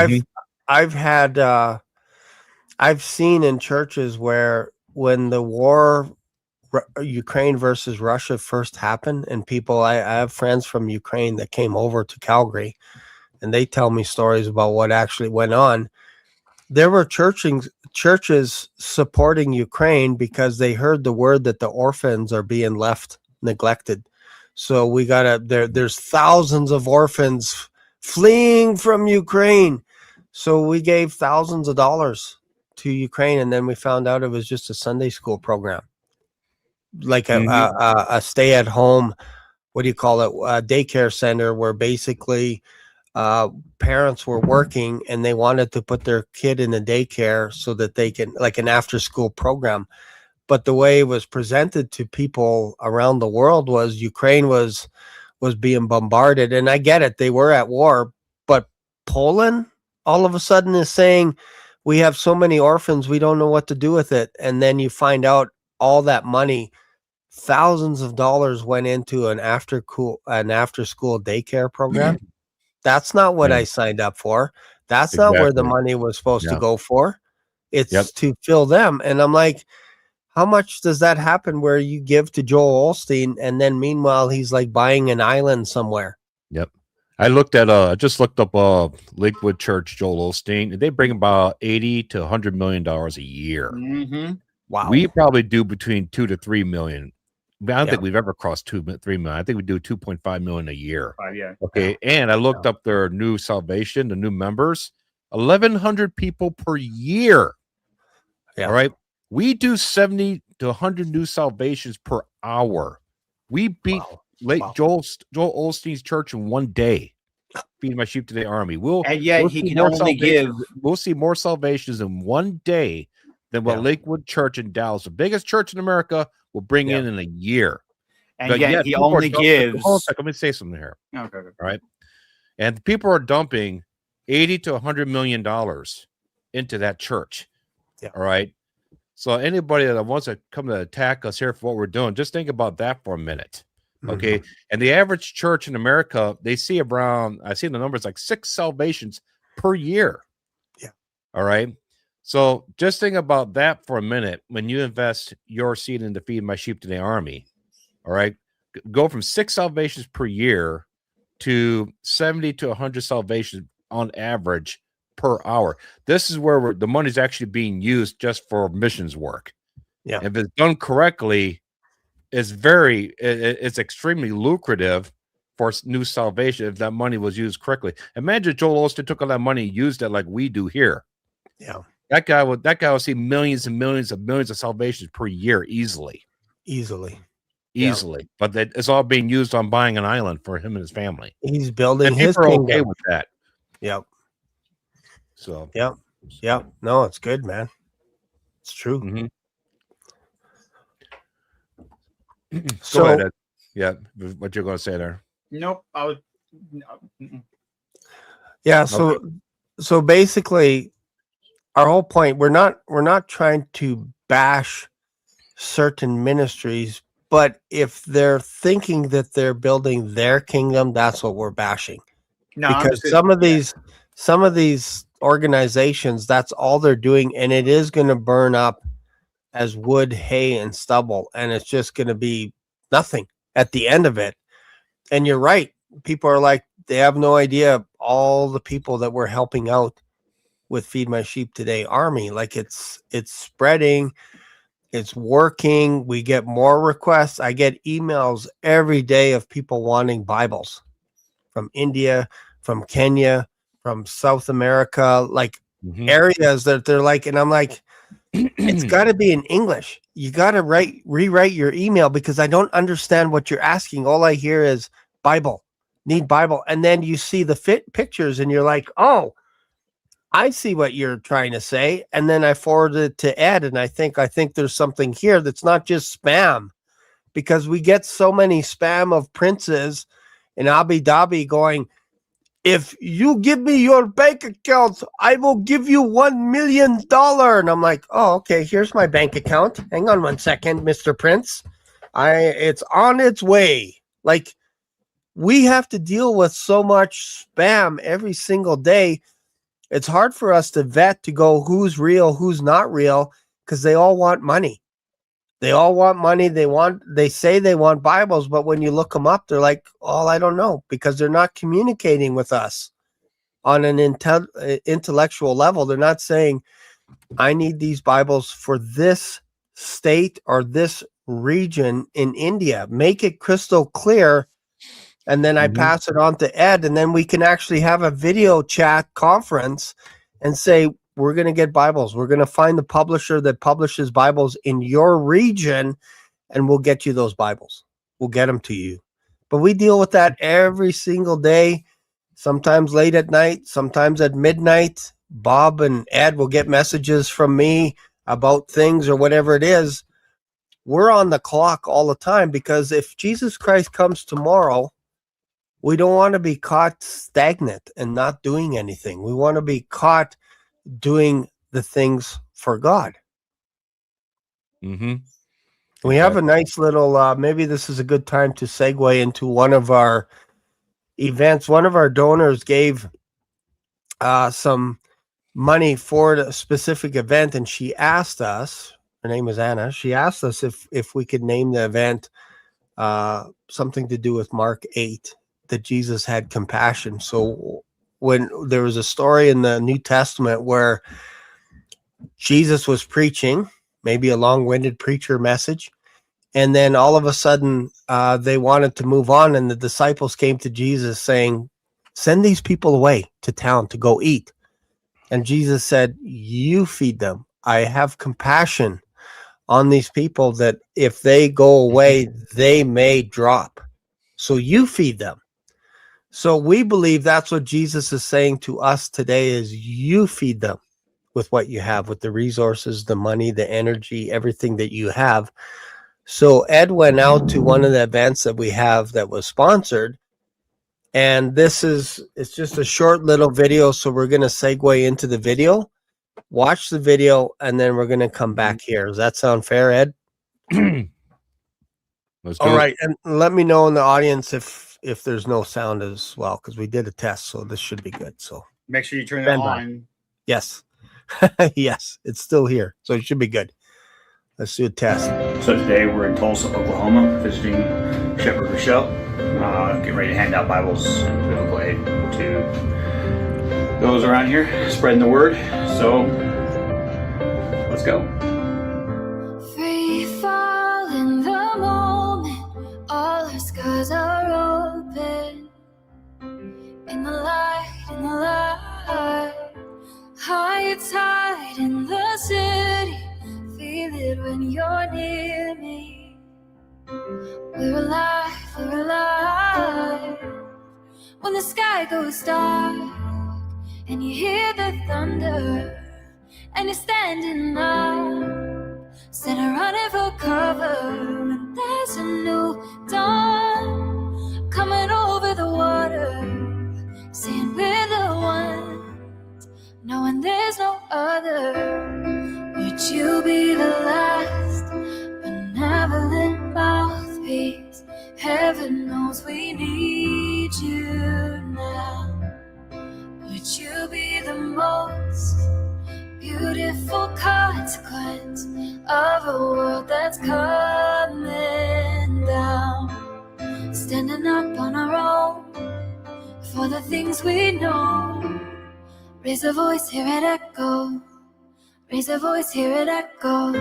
I've seen in churches where when the war, Ukraine versus Russia, first happened, and people, I have friends from Ukraine that came over to Calgary, and they tell me stories about what actually went on. There were churches supporting Ukraine because they heard the word that the orphans are being left neglected. So there's thousands of orphans fleeing from Ukraine. So we gave thousands of dollars to Ukraine, and then we found out it was just a Sunday school program, like a stay-at-home, what do you call it, daycare center, where basically parents were working and they wanted to put their kid in a daycare so that they can, like an after-school program. But the way it was presented to people around the world was Ukraine was being bombarded, and I get it, they were at war, but Poland all of a sudden is saying, we have so many orphans, we don't know what to do with it. And then you find out all that money, thousands of dollars, went into an after school daycare program. That's not what I signed up for. That's not where the money was supposed to go for. It's to fill them. And I'm like, how much does that happen where you give to Joel Osteen, and then meanwhile he's like buying an island somewhere? I just looked up Lakewood Church, Joel Osteen. They bring about $80 to $100 million a year. Wow. We probably do between 2 to 3 million. I don't think we've ever crossed 3 million. I think we do 2.5 million a year. Okay. And I looked up their new salvation, the new members, 1,100 people per year. All right. We do 70 to 100 new salvations per hour. We beat late Wow. Joel Osteen's church in one day. Feed My Sheep Today Army. And yet we'll he see can more only give. We'll see more salvations in one day than what Yeah. Lakewood Church in Dallas, the biggest church in America, will bring in a year. And But yet he people are only dumping- gives. Hold on a second, let me say something here. Okay. All right. And people are dumping $80 to $100 million into that church. Yeah. All right. So anybody that wants to come to attack us here for what we're doing, just think about that for a minute. Okay. And the average church in America, they see around, I see the numbers like 6 salvations per year. Yeah. All right. So just think about that for a minute when you invest your seed into Feed My Sheep Today Army. All right. Go from 6 salvations per year to 70 to 100 salvations on average per hour. This is where the money's actually being used just for missions work. Yeah. If it's done correctly, it's extremely lucrative for new salvation if that money was used correctly. Imagine Joel Osteen took all that money and used it like we do here. Yeah. That guy would see millions and millions of salvations per year easily. But it's all being used on buying an island for him and his family. He's building and his people are kingdom. okay with that. Yep. So Yep. No, it's good, man. It's true. Mm-hmm. So go ahead, Ed. Yeah, what you're going to say there? Nope. I would. yeah, so basically our whole point, we're not trying to bash certain ministries, but if they're thinking that they're building their kingdom, that's what we're bashing. No, Because some of these organizations, that's all they're doing, and it is going to burn up as wood, hay, and stubble, and it's just going to be nothing at the end of it. And you're right. People are like, they have no idea all the people that we're helping out with Feed My Sheep Today Army. Like it's spreading, it's working. We get more requests. I get emails every day of people wanting Bibles from India, from Kenya, from South America, like areas that they're like, and I'm like, it's got to be in English. You got to rewrite your email because I don't understand what you're asking. All I hear is Bible, need Bible. And then you see the pictures and you're like, oh, I see what you're trying to say. And then I forwarded it to Ed, and I think there's something here that's not just spam, because we get so many spam of princes in Abu Dhabi going, if you give me your bank account, I will give you $1 million. And I'm like, oh, okay, here's my bank account. Hang on 1 second, Mr. Prince. It's on its way. Like, we have to deal with so much spam every single day. It's hard for us to vet to go who's real, who's not real, because they all want money. They all want money. They say they want Bibles, but when you look them up, they're like, oh, I don't know, because they're not communicating with us on an intellectual level. They're not saying, I need these Bibles for this state or this region in India. Make it crystal clear. And then I pass it on to Ed, and then we can actually have a video chat conference and say, we're going to get Bibles. We're going to find the publisher that publishes Bibles in your region, and we'll get you those Bibles. We'll get them to you. But we deal with that every single day, sometimes late at night, sometimes at midnight. Bob and Ed will get messages from me about things or whatever it is. We're on the clock all the time, because if Jesus Christ comes tomorrow, we don't want to be caught stagnant and not doing anything. We want to be caught doing the things for God. We have a nice little, maybe this is a good time to segue into one of our events. One of our donors gave some money for a specific event, and she asked us, her name is Anna, she asked us if we could name the event something to do with Mark 8, that Jesus had compassion. So when there was a story in the New Testament where Jesus was preaching, maybe a long-winded preacher message, and then all of a sudden they wanted to move on, and the disciples came to Jesus saying, send these people away to town to go eat. And Jesus said, you feed them. I have compassion on these people that if they go away, they may drop. So you feed them. So we believe that's what Jesus is saying to us today is you feed them with what you have, with the resources, the money, the energy, everything that you have. So Ed went out to one of the events that we have that was sponsored. And it's just a short little video. So we're going to segue into the video, watch the video, and then we're going to come back here. Does that sound fair, Ed? Let's do All it. right. And let me know in the audience if there's no sound as well, because we did a test. So this should be good. So Make sure you turn it Stand by. on. yes. Yes, it's still here. So it should be good. Let's do a test. So today we're in Tulsa, Oklahoma, visiting Shepherd Rochelle. Getting ready to hand out Bibles and biblical aid to those around here, spreading the word. So let's go. Free fall in the moment, all our scars are open. In the light, in the light, high tide in the city. Feel it when you're near me. We're alive, we're alive. When the sky goes dark and you hear the thunder and you're standing up, instead of running for cover, and there's a new dawn coming over the water, saying we're the ones, knowing there's no other. Would you be the last benevolent mouthpiece? Heaven knows we need you now. Would you be the most beautiful consequence of a world that's coming down? Standing up on our own for the things we know. Raise a voice, hear it echo. Raise a voice, hear it echo.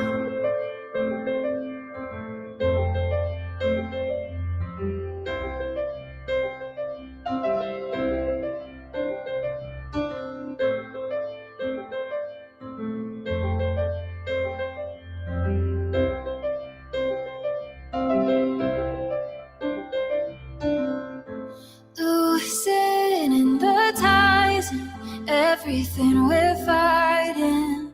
Loosen in the ties and everything we're fighting.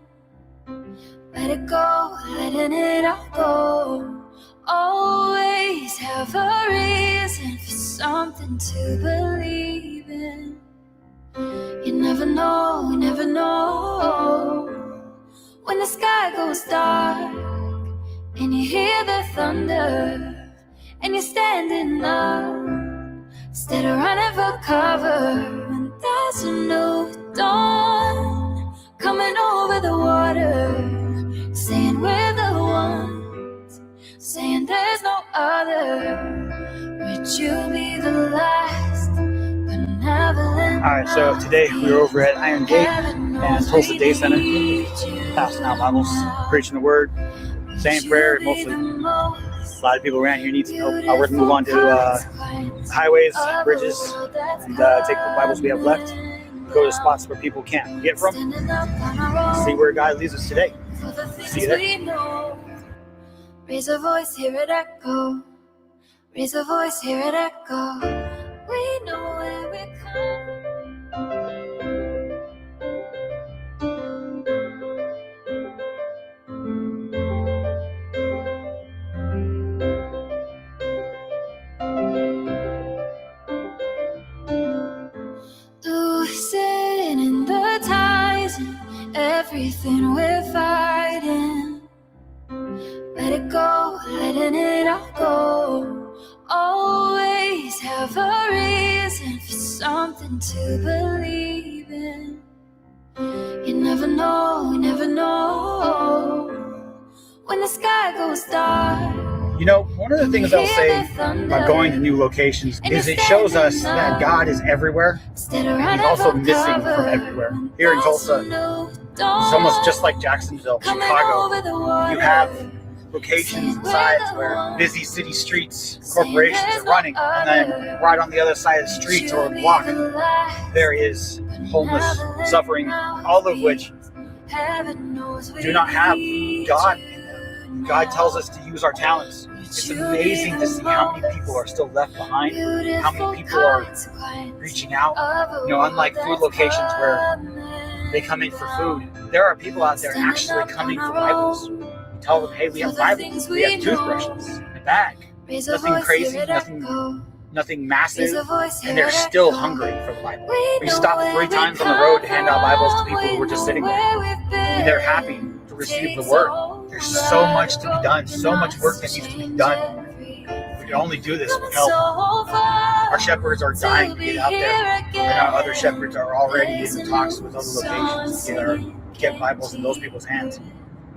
Let it go, letting it all go. Always have a reason for something to believe in. You never know, you never know. When the sky goes dark and you hear the thunder and you're standing up, instead of running for cover, and there's a new dawn coming over the water, saying we're the ones, saying there's no other. Would you be the last benevolent? All right, so today we were over at Iron Gate and Tulsa Day Center, passing out Bibles, preaching the word, saying prayer. Mostly, a lot of people around here need some help. We're going to move on to highways, bridges, and take the Bibles we have left, go to spots where people can't get from, see where God leads us today. See you there. Raise a voice, hear it echo. Raise a voice, hear it echo. We know where we come. Loosen in the ties and everything we're fighting. Let it go, letting it all go. Always have a reason for something to believe in. You never know, you never know. When the sky goes dark. You know, one of the things I'll say about going to new locations is it shows us that God is everywhere. He's also missing from everywhere. Here in Tulsa, it's almost just like Jacksonville, Chicago. You have locations and sides where busy city streets, corporations are running, and then right on the other side of the streets or a block, there is homeless, suffering, all of which do not have God in them. God tells us to use our talents. It's amazing to see how many people are still left behind, how many people are reaching out. Unlike food locations where they come in for food, there are people out there actually coming for Bibles. We tell them, hey, we have Bibles, we have toothbrushes in a bag. Nothing crazy, nothing massive, and they're still hungry for the Bible. We stopped 3 times on the road to hand out Bibles to people who were just sitting there, and they're happy to receive the word. There's so much to be done, so much work that needs to be done. We can only do this with help. Our shepherds are dying to get out there, and our other shepherds are already in talks with other locations to get Bibles in those people's hands.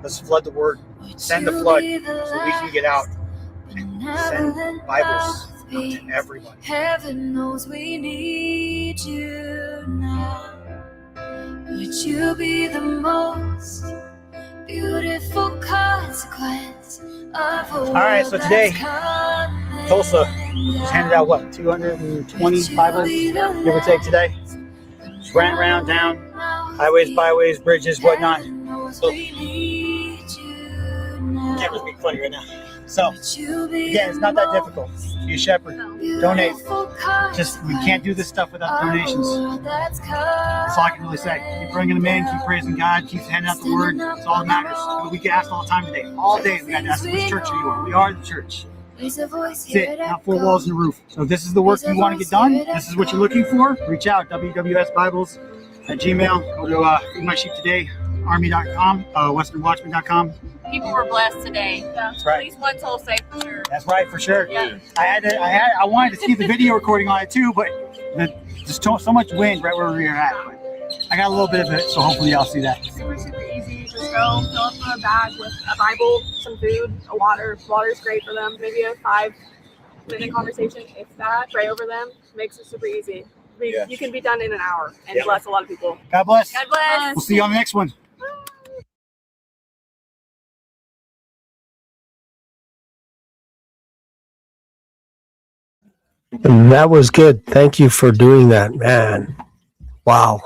Let's flood the word. Send the flood so we can get out and send Bibles out to everyone. Heaven knows we need you now. Would you be the most beautiful consequence of a All right, so today, Tulsa just handed out, 220 Bibles, give or take today. Just ran around town, highways, byways, bridges, whatnot. So, camera's being funny right now. So, again, it's not that difficult. Be a shepherd. Donate. We can't do this stuff without donations. That's all I can really say. Keep bringing them in, keep praising God, keep handing out the word. That's all that matters. We get asked all the time today. All day we got asked which church are you in. We are the church. That's it. Not 4 walls and a roof. So if this is the work you want to get done, this is what you're looking for, reach out. wwsbibles@gmail. Go to Feed My Sheep Today, army.com, westernwatchman.com. People were blessed today. That's right. At least one soul saved for sure. That's right, for sure. Yeah. I wanted to see the video recording on it too, but just so much wind right where we were at. But I got a little bit of it, so hopefully y'all see that. Super, super easy. Just go fill up a bag with a Bible, some food, a water. Water's great for them. Maybe a 5-minute conversation, if that. Pray over them. Makes it super easy. You can be done in an hour and bless a lot of people. God bless. God bless. We'll see you on the next one. That was good. Thank you for doing that, man. Wow.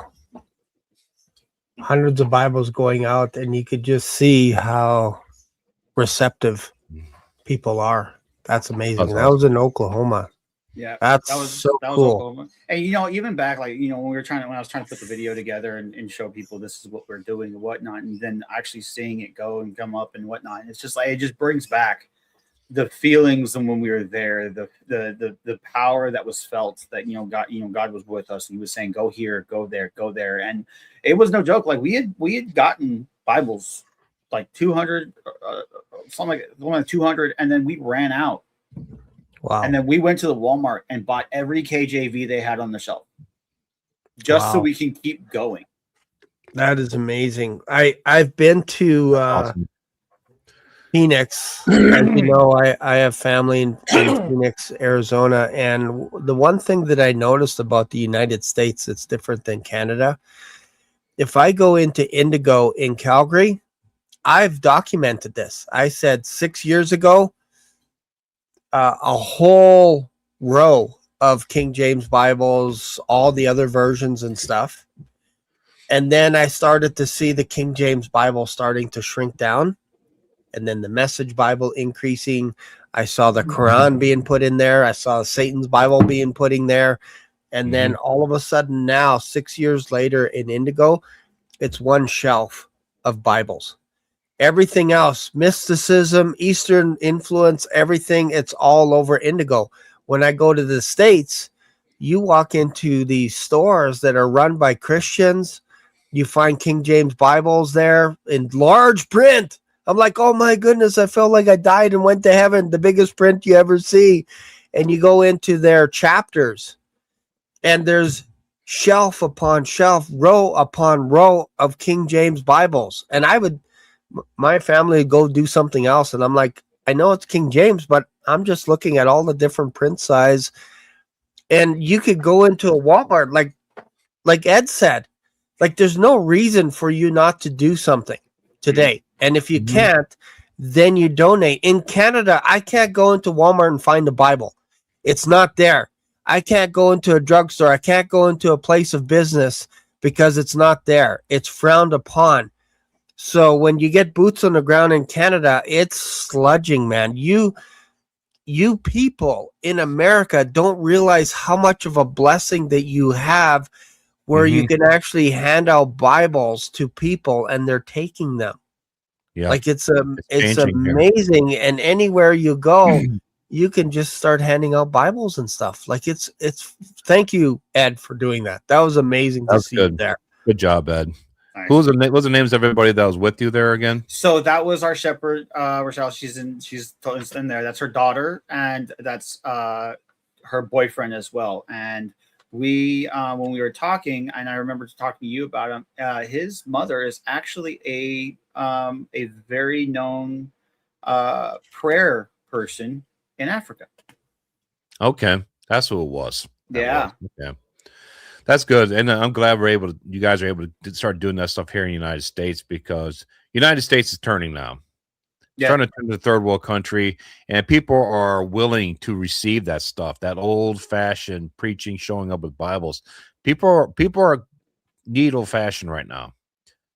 Hundreds of Bibles going out, and you could just see how receptive people are. That's amazing. That was in Oklahoma. Yeah, That's that was so cool. Oklahoma. And even back, when I was trying to put the video together and show people this is what we're doing and whatnot, and then actually seeing it go and come up and whatnot, and it's just it just brings back the feelings and when we were there, the power that was felt that God was with us, and He was saying, "Go here, go there," and it was no joke. Like we had gotten Bibles, like 200, something like 200, and then we ran out. Wow. And then we went to the Walmart and bought every KJV they had on the shelf, just so we can keep going. That is amazing. I've been to Awesome. Phoenix. As you know, I have family in Phoenix, Arizona, and the one thing that I noticed about the United States that's different than Canada, if I go into Indigo in Calgary, I've documented this. I said 6 years ago, a whole row of King James Bibles, all the other versions and stuff. And then I started to see the King James Bible starting to shrink down, and then the Message Bible increasing. I saw the Quran being put in there. I saw Satan's Bible being put in there. And then all of a sudden now, 6 years later in Indigo, it's one shelf of Bibles. Everything else, mysticism, Eastern influence, everything, it's all over Indigo. When I go to the States, you walk into these stores that are run by Christians, you find King James Bibles there in large print. I'm like, oh my goodness, I felt like I died and went to heaven, the biggest print you ever see. And you go into their chapters, and there's shelf upon shelf, row upon row of King James Bibles. And my family would go do something else, and I'm like, I know it's King James, but I'm just looking at all the different print size. And you could go into a Walmart, like Ed said, like there's no reason for you not to do something today. And if you can't, then you donate. In Canada, I can't go into Walmart and find a Bible. It's not there. I can't go into a drugstore. I can't go into a place of business because it's not there. It's frowned upon. So when you get boots on the ground in Canada, it's sludging, man. You people in America don't realize how much of a blessing that you have where you can actually hand out Bibles to people and they're taking them. Yeah. Like it's changing here. amazing. And anywhere you go, you can just start handing out Bibles and stuff. Like it's thank you, Ed, for doing that. That was amazing to That's see you good. there. Good job, Ed. Nice. What's the names of everybody that was with you there again? So that was our shepherd, Rochelle. She's in there. That's her daughter, and that's her boyfriend as well. And we, when we were talking, and I remember talking to you about him, his mother is actually a very known prayer person in Africa. Okay, that's who it was. Yeah. Okay. That's good, and I'm glad you guys are able to start doing that stuff here in the United States, because United States is turning now. Yeah. Starting to turn to a third world country, and people are willing to receive that stuff, that old fashioned preaching, showing up with Bibles. People are need old fashioned right now.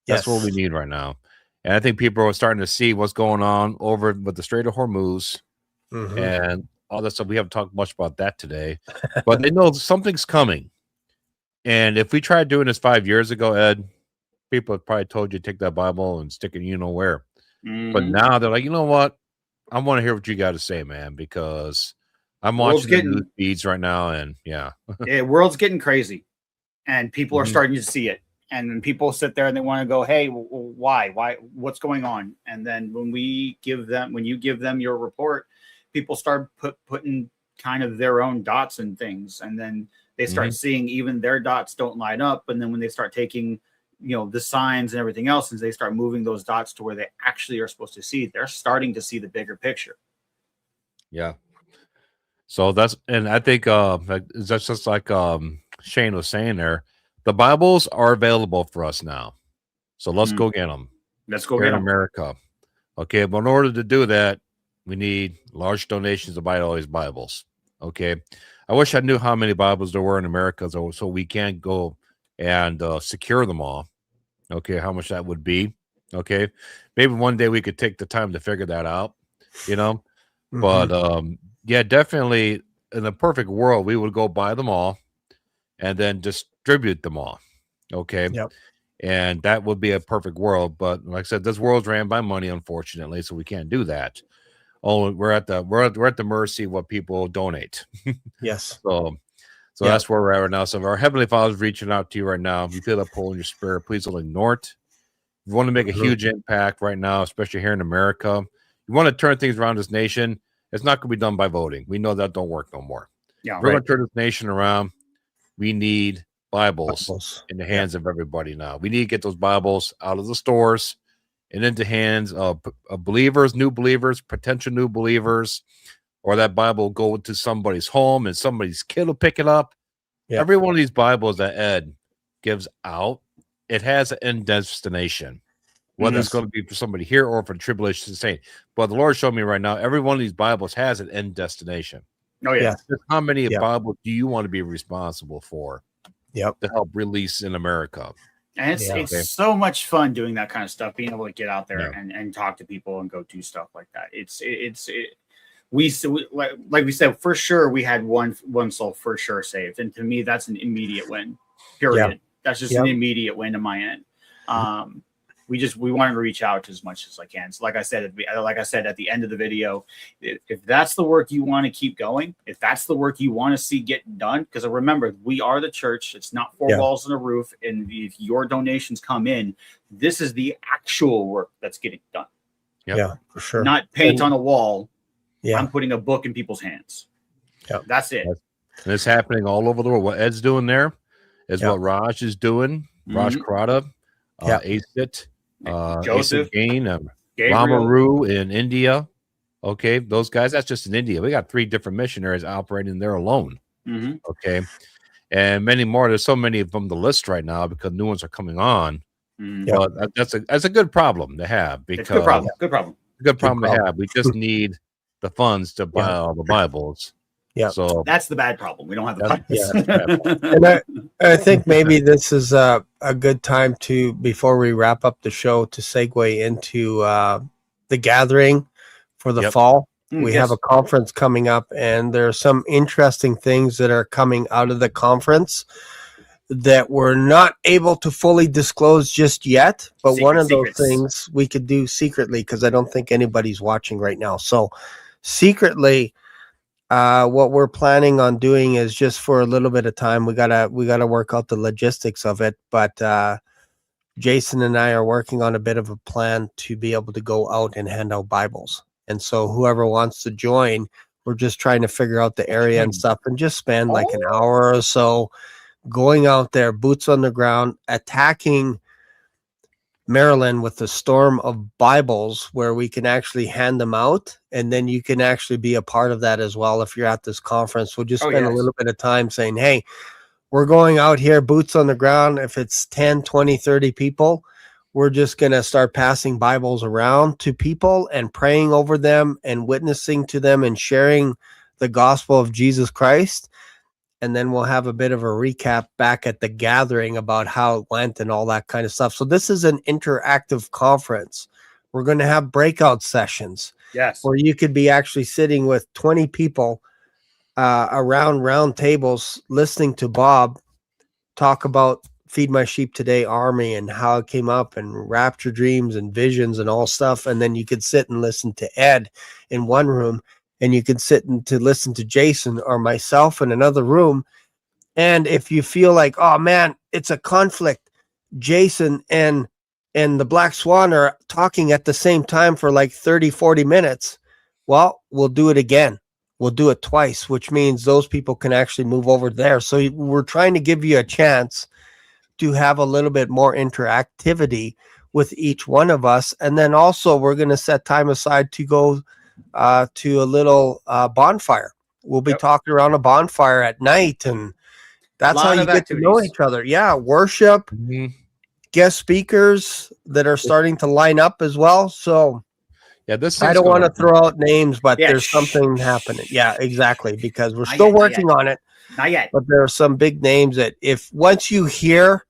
That's what we need right now. And I think people are starting to see what's going on over with the Strait of Hormuz and all that stuff. We haven't talked much about that today, but they know something's coming. And if we tried doing this 5 years ago, Ed, people have probably told you to take that Bible and stick it, you know where. But now they're like, you know what? I want to hear what you got to say, man, because I'm watching the news feeds right now, and yeah, world's getting crazy, and people are starting to see it. And then people sit there and they want to go, hey, why, what's going on? And then when you give them your report, people start putting kind of their own dots and things, and then they start seeing even their dots don't line up. And then when they start taking, the signs and everything else, and they start moving those dots to where they actually are supposed to see, they're starting to see the bigger picture. Yeah. So I think that's just like Shane was saying there. The Bibles are available for us now. So let's go get them. Let's go here get in them. America. Okay. But in order to do that, we need large donations to buy all these Bibles. Okay. I wish I knew how many Bibles there were in America so we can go and secure them all. Okay. How much that would be. Okay. Maybe one day we could take the time to figure that out, But yeah, definitely in a perfect world, we would go buy them all and then distribute them all. Okay. Yep. And that would be a perfect world. But like I said, this world's ran by money, unfortunately, so we can't do that. Oh, we're at the mercy of what people donate. Yes. So that's where we're at right now. So if our Heavenly Father's reaching out to you right now, if you feel that pull in your spirit, please don't ignore it. If you want to make a huge impact right now, especially here in America, you want to turn things around this nation, it's not going to be done by voting. We know that don't work no more. Yeah, we're going to turn this nation around. We need Bibles in the hands of everybody now. We need to get those Bibles out of the stores and into hands of believers, new believers, potential new believers, or that Bible will go to somebody's home and somebody's kid will pick it up. Yep. Every one of these Bibles that Ed gives out, it has an end destination, whether it's going to be for somebody here or for the tribulation saint. But the Lord showed me right now, every one of these Bibles has an end destination. Oh, yeah. How many Bibles do you want to be responsible for? Yep. To help release in America. And it's so much fun doing that kind of stuff, being able to get out there and talk to people and go do stuff like that. Like we said, for sure, we had one soul for sure saved. And to me, that's an immediate win, period. Yep. That's just an immediate win to my end. We wanted to reach out as much as I can. So like I said at the end of the video, if that's the work you want to keep going, if that's the work you want to see get done, because remember, we are the church. It's not four walls and a roof. And if your donations come in, this is the actual work that's getting done. Yep. Yeah, for sure. Not paint on a wall. Yeah. I'm putting a book in people's hands. Yeah, that's it. And it's happening all over the world. What Ed's doing there is what Raj is doing. Raj Karada, Asit. Joseph Gain, Ramaru in India. Okay, those guys, that's just in India. We got 3 different missionaries operating there alone. Okay, and many more. There's so many of them to list right now because new ones are coming on. But that's a good problem to have, because it's good problem. Good problem to have. We just need the funds to buy all the Bibles Yeah. So That's the bad problem. We don't have the That's- pipes. And I think maybe this is a good time to, before we wrap up the show, to segue into the gathering for the Yep. fall. We Yes. have a conference coming up, and there are some interesting things that are coming out of the conference that we're not able to fully disclose just yet. But one of those things we could do secretly, because I don't think anybody's watching right now. So secretly, what we're planning on doing is just for a little bit of time. We gotta work out the logistics of it. But Jason and I are working on a bit of a plan to be able to go out and hand out Bibles. And so whoever wants to join, we're just trying to figure out the area and stuff, and just spend like an hour or so going out there, boots on the ground, attacking Maryland with the storm of Bibles, where we can actually hand them out. And then you can actually be a part of that as well. If you're at this conference, we'll just spend a little bit of time saying, hey, we're going out here, boots on the ground. If it's 10, 20, 30 people, we're just going to start passing Bibles around to people and praying over them and witnessing to them and sharing the gospel of Jesus Christ. And then we'll have a bit of a recap back at the gathering about how it went and all that kind of stuff. So this is an interactive conference. We're going to have breakout sessions. Yes. Where you could be actually sitting with 20 people around round tables, listening to Bob talk about Feed My Sheep Today Army and how it came up, and rapture dreams and visions and all stuff. And then you could sit and listen to Ed in one room, and you could sit and to listen to Jason or myself in another room. And if you feel like, oh man, it's a conflict, Jason and the Black Swan are talking at the same time for like 30, 40 minutes. Well, we'll do it again. We'll do it twice, which means those people can actually move over there. So we're trying to give you a chance to have a little bit more interactivity with each one of us. And then also we're going to set time aside to go to a little bonfire. We'll be talking around a bonfire at night, and that's how you get to know each other. Yeah, worship, guest speakers that are starting to line up as well. So yeah, this I don't want to throw out names, but there's something happening. Yeah, exactly, because we're still working on it. Not yet. But there are some big names that if once you hear,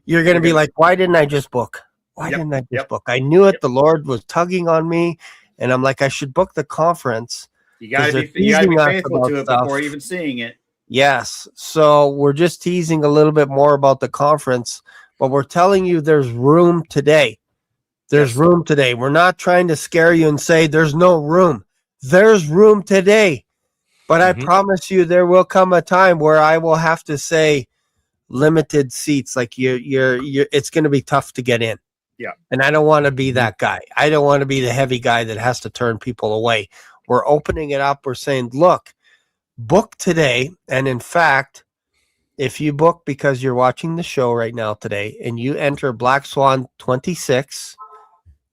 you're going to be like, why didn't I just book? Why didn't I just book? I knew it. The Lord was tugging on me, and I'm like, I should book the conference. You got to be faithful to it before even seeing it. Yes. So we're just teasing a little bit more about the conference, but we're telling you there's room today. There's room today. We're not trying to scare you and say there's no room. There's room today. But I promise you there will come a time where I will have to say limited seats. Like it's going to be tough to get in. Yeah. And I don't want to be that guy. I don't want to be the heavy guy that has to turn people away. We're opening it up. We're saying, look, book today. And in fact, if you book because you're watching the show right now today and you enter Black Swan 26,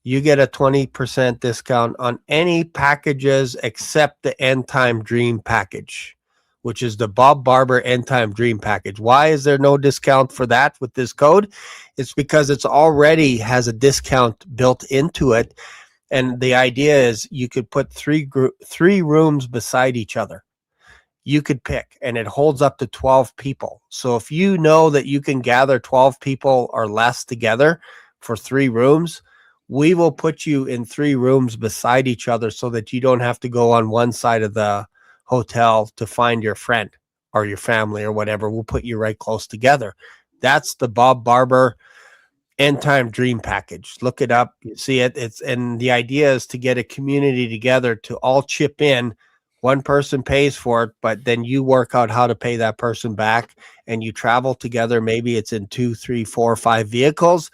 you get a 20% discount on any packages except the End Time Dream package, which is the Bob Barber End Time Dream package. Why is there no discount for that with this code? It's because it's already has a discount built into it. And the idea is you could put three rooms beside each other. You could pick, and it holds up to 12 people. So if you know that you can gather 12 people or less together for 3 rooms, we will put you in 3 rooms beside each other so that you don't have to go on one side of the hotel to find your friend or your family or whatever. We'll put you right close together. That's the Bob Barber End Time Dream package. Look it up. You see it. And the idea is to get a community together to all chip in. One person pays for it, but then you work out how to pay that person back, and you travel together. Maybe it's in 2, 3, 4, 5 vehicles,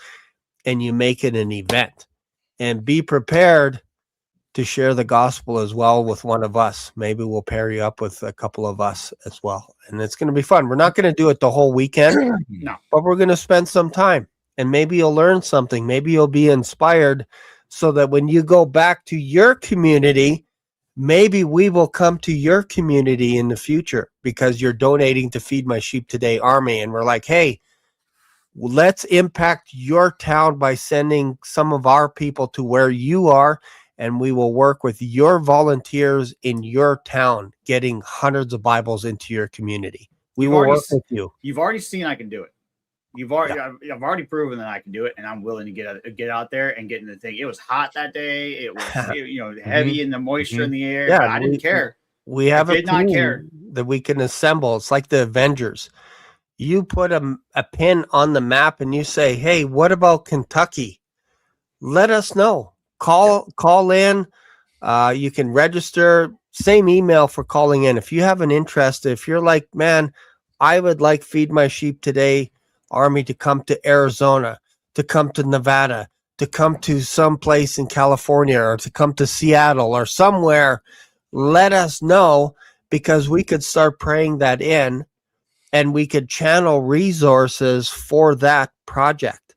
and you make it an event. And be prepared to share the gospel as well with one of us. Maybe we'll pair you up with a couple of us as well. And it's going to be fun. We're not going to do it the whole weekend, but we're going to spend some time, and maybe you'll learn something. Maybe you'll be inspired so that when you go back to your community, maybe we will come to your community in the future because you're donating to Feed My Sheep Today Army. And we're like, hey, let's impact your town by sending some of our people to where you are. and we will work with your volunteers in your town getting hundreds of Bibles into your community. We will work with you. You've already seen I can do it. I've already proven that I can do it, and I'm willing to get out there and get in the thing. It was hot that day. It was heavy in the moisture in the air. Yeah, but I didn't care. We have I did not care that we can assemble. It's like the Avengers. You put a pin on the map and you say, "Hey, what about Kentucky?" Let us know. Call in. You can register. Same email for calling in. If you have an interest, if you're like, man, I would like Feed My Sheep Today Army to come to Arizona, to come to Nevada, to come to some place in California, or to come to Seattle or somewhere, let us know, because we could start praying that in and we could channel resources for that project.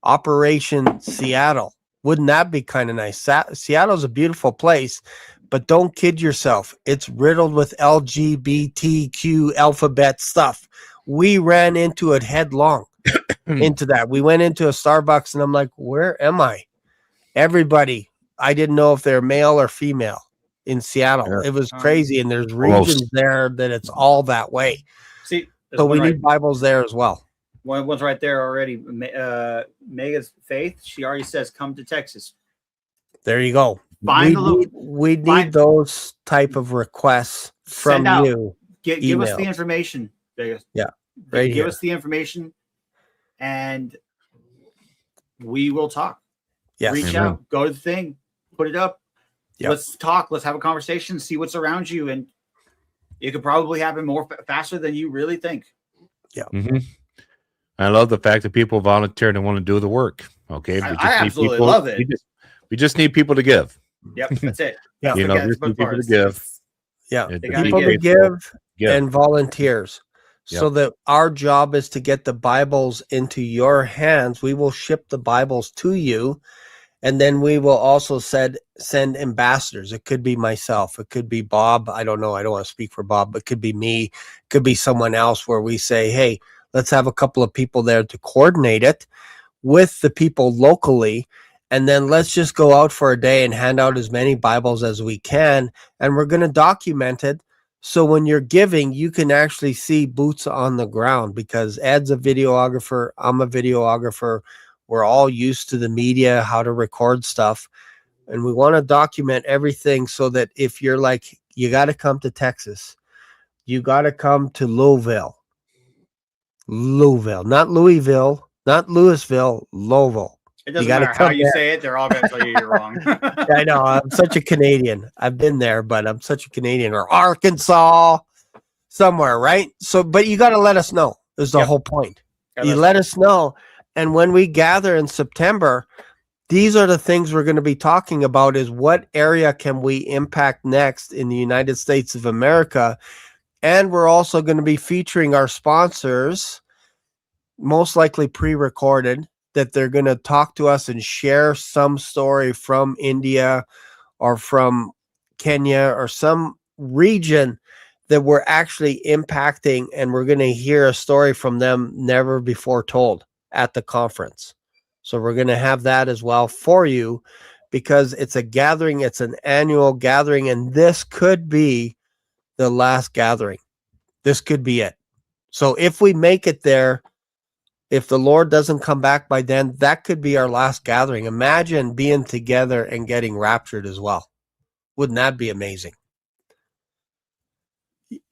Operation Seattle. Wouldn't that be kind of nice? Seattle's a beautiful place, but don't kid yourself. It's riddled with LGBTQ alphabet stuff. We ran into it headlong into that. We went into a Starbucks and I'm like, where am I? Everybody, I didn't know if they're male or female in Seattle. Yeah. It was crazy. And there's regions there that it's all that way. See, so we need Bibles there as well. One's right there already. Mega's Faith, she already says, come to Texas. There you go. We need those type of requests from you. Give us the information, Vegas. Yeah. Give us the information and we will talk. Yes. Reach out, go to the thing, put it up. Yep. Let's talk. Let's have a conversation, see what's around you. And it could probably happen more faster than you really think. Yeah. Mm-hmm. I love the fact that people volunteer and want to do the work. Okay. I absolutely love it. We just need people to give. Yep. That's it. Yeah. You know, just need people to give. Yeah. People to give and volunteers. Yep. So that our job is to get the Bibles into your hands. We will ship the Bibles to you. And then we will also send ambassadors. It could be myself. It could be Bob. I don't know. I don't want to speak for Bob, but it could be me. It could be someone else where we say, hey, let's have a couple of people there to coordinate it with the people locally. And then let's just go out for a day and hand out as many Bibles as we can. And we're going to document it. So when you're giving, you can actually see boots on the ground, because Ed's a videographer. I'm a videographer. We're all used to the media, how to record stuff. And we want to document everything so that if you're like, you got to come to Texas, you got to come to Louisville, not Louisville, not Louisville, Louisville. It doesn't matter how you say it. They're all going to tell you you're wrong. I know. I'm such a Canadian. I've been there, but I'm such a Canadian. Or Arkansas, somewhere, right? So, but you got to let us know is the whole point. You let us know. And when we gather in September, these are the things we're going to be talking about, is what area can we impact next in the United States of America. And we're also going to be featuring our sponsors, most likely pre-recorded, that they're going to talk to us and share some story from India or from Kenya or some region that we're actually impacting. And we're going to hear a story from them never before told at the conference. So we're going to have that as well for you, because it's a gathering. It's an annual gathering. And this could be the last gathering. This could be it. So if we make it there, if the Lord doesn't come back by then, that could be our last gathering. Imagine being together and getting raptured as well. Wouldn't that be amazing?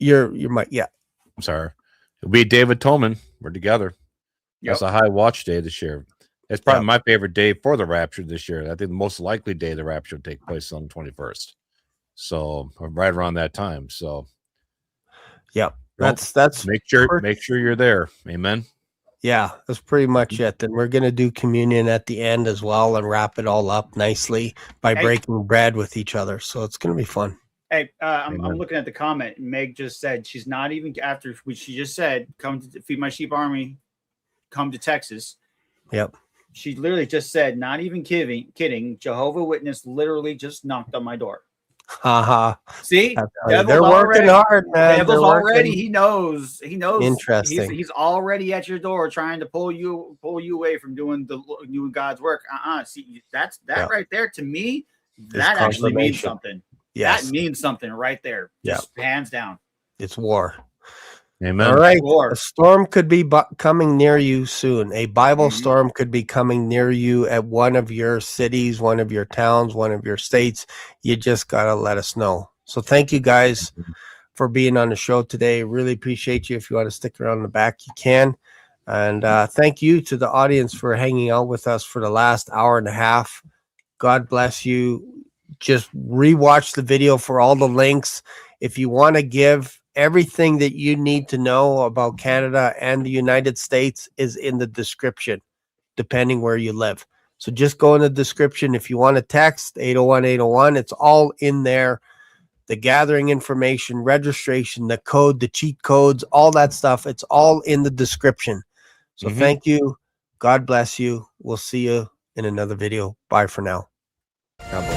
You're yeah. I'm sorry. It'll be David Tolman. We're together. Yep. That's a high watch day this year. It's probably my favorite day for the rapture this year. I think the most likely day the rapture will take place on the 21st. So right around that time. So yeah, that's make sure you're there. Amen. Yeah, that's pretty much it. Then we're going to do communion at the end as well and wrap it all up nicely by breaking bread with each other. So it's going to be fun. Hey, I'm looking at the comment. Meg just said she's not even, after what she just said, come to Feed My Sheep Army, come to Texas. Yep. She literally just said, not even kidding. Jehovah Witness literally just knocked on my door. Haha. See, they're working hard, man. Devil's already. He knows. Interesting. He's already at your door trying to pull you away from doing God's work. See, that right there, to me, That actually means confirmation. something. Yes. That means something right there. Just hands down. It's war. Amen. All right. War. A storm could be coming near you soon. A Bible storm could be coming near you at one of your cities, one of your towns, one of your states. You just got to let us know. So thank you guys for being on the show today. Really appreciate you. If you want to stick around in the back, you can. And thank you to the audience for hanging out with us for the last hour and a half. God bless you. Just rewatch the video for all the links. If you want to give, everything that you need to know about Canada and the United States is in the description, depending where you live. So just go in the description. If you want to text 801-801, it's all in there. The gathering information, registration, the code, the cheat codes, all that stuff. It's all in the description. So thank you. God bless you. We'll see you in another video. Bye for now. God bless.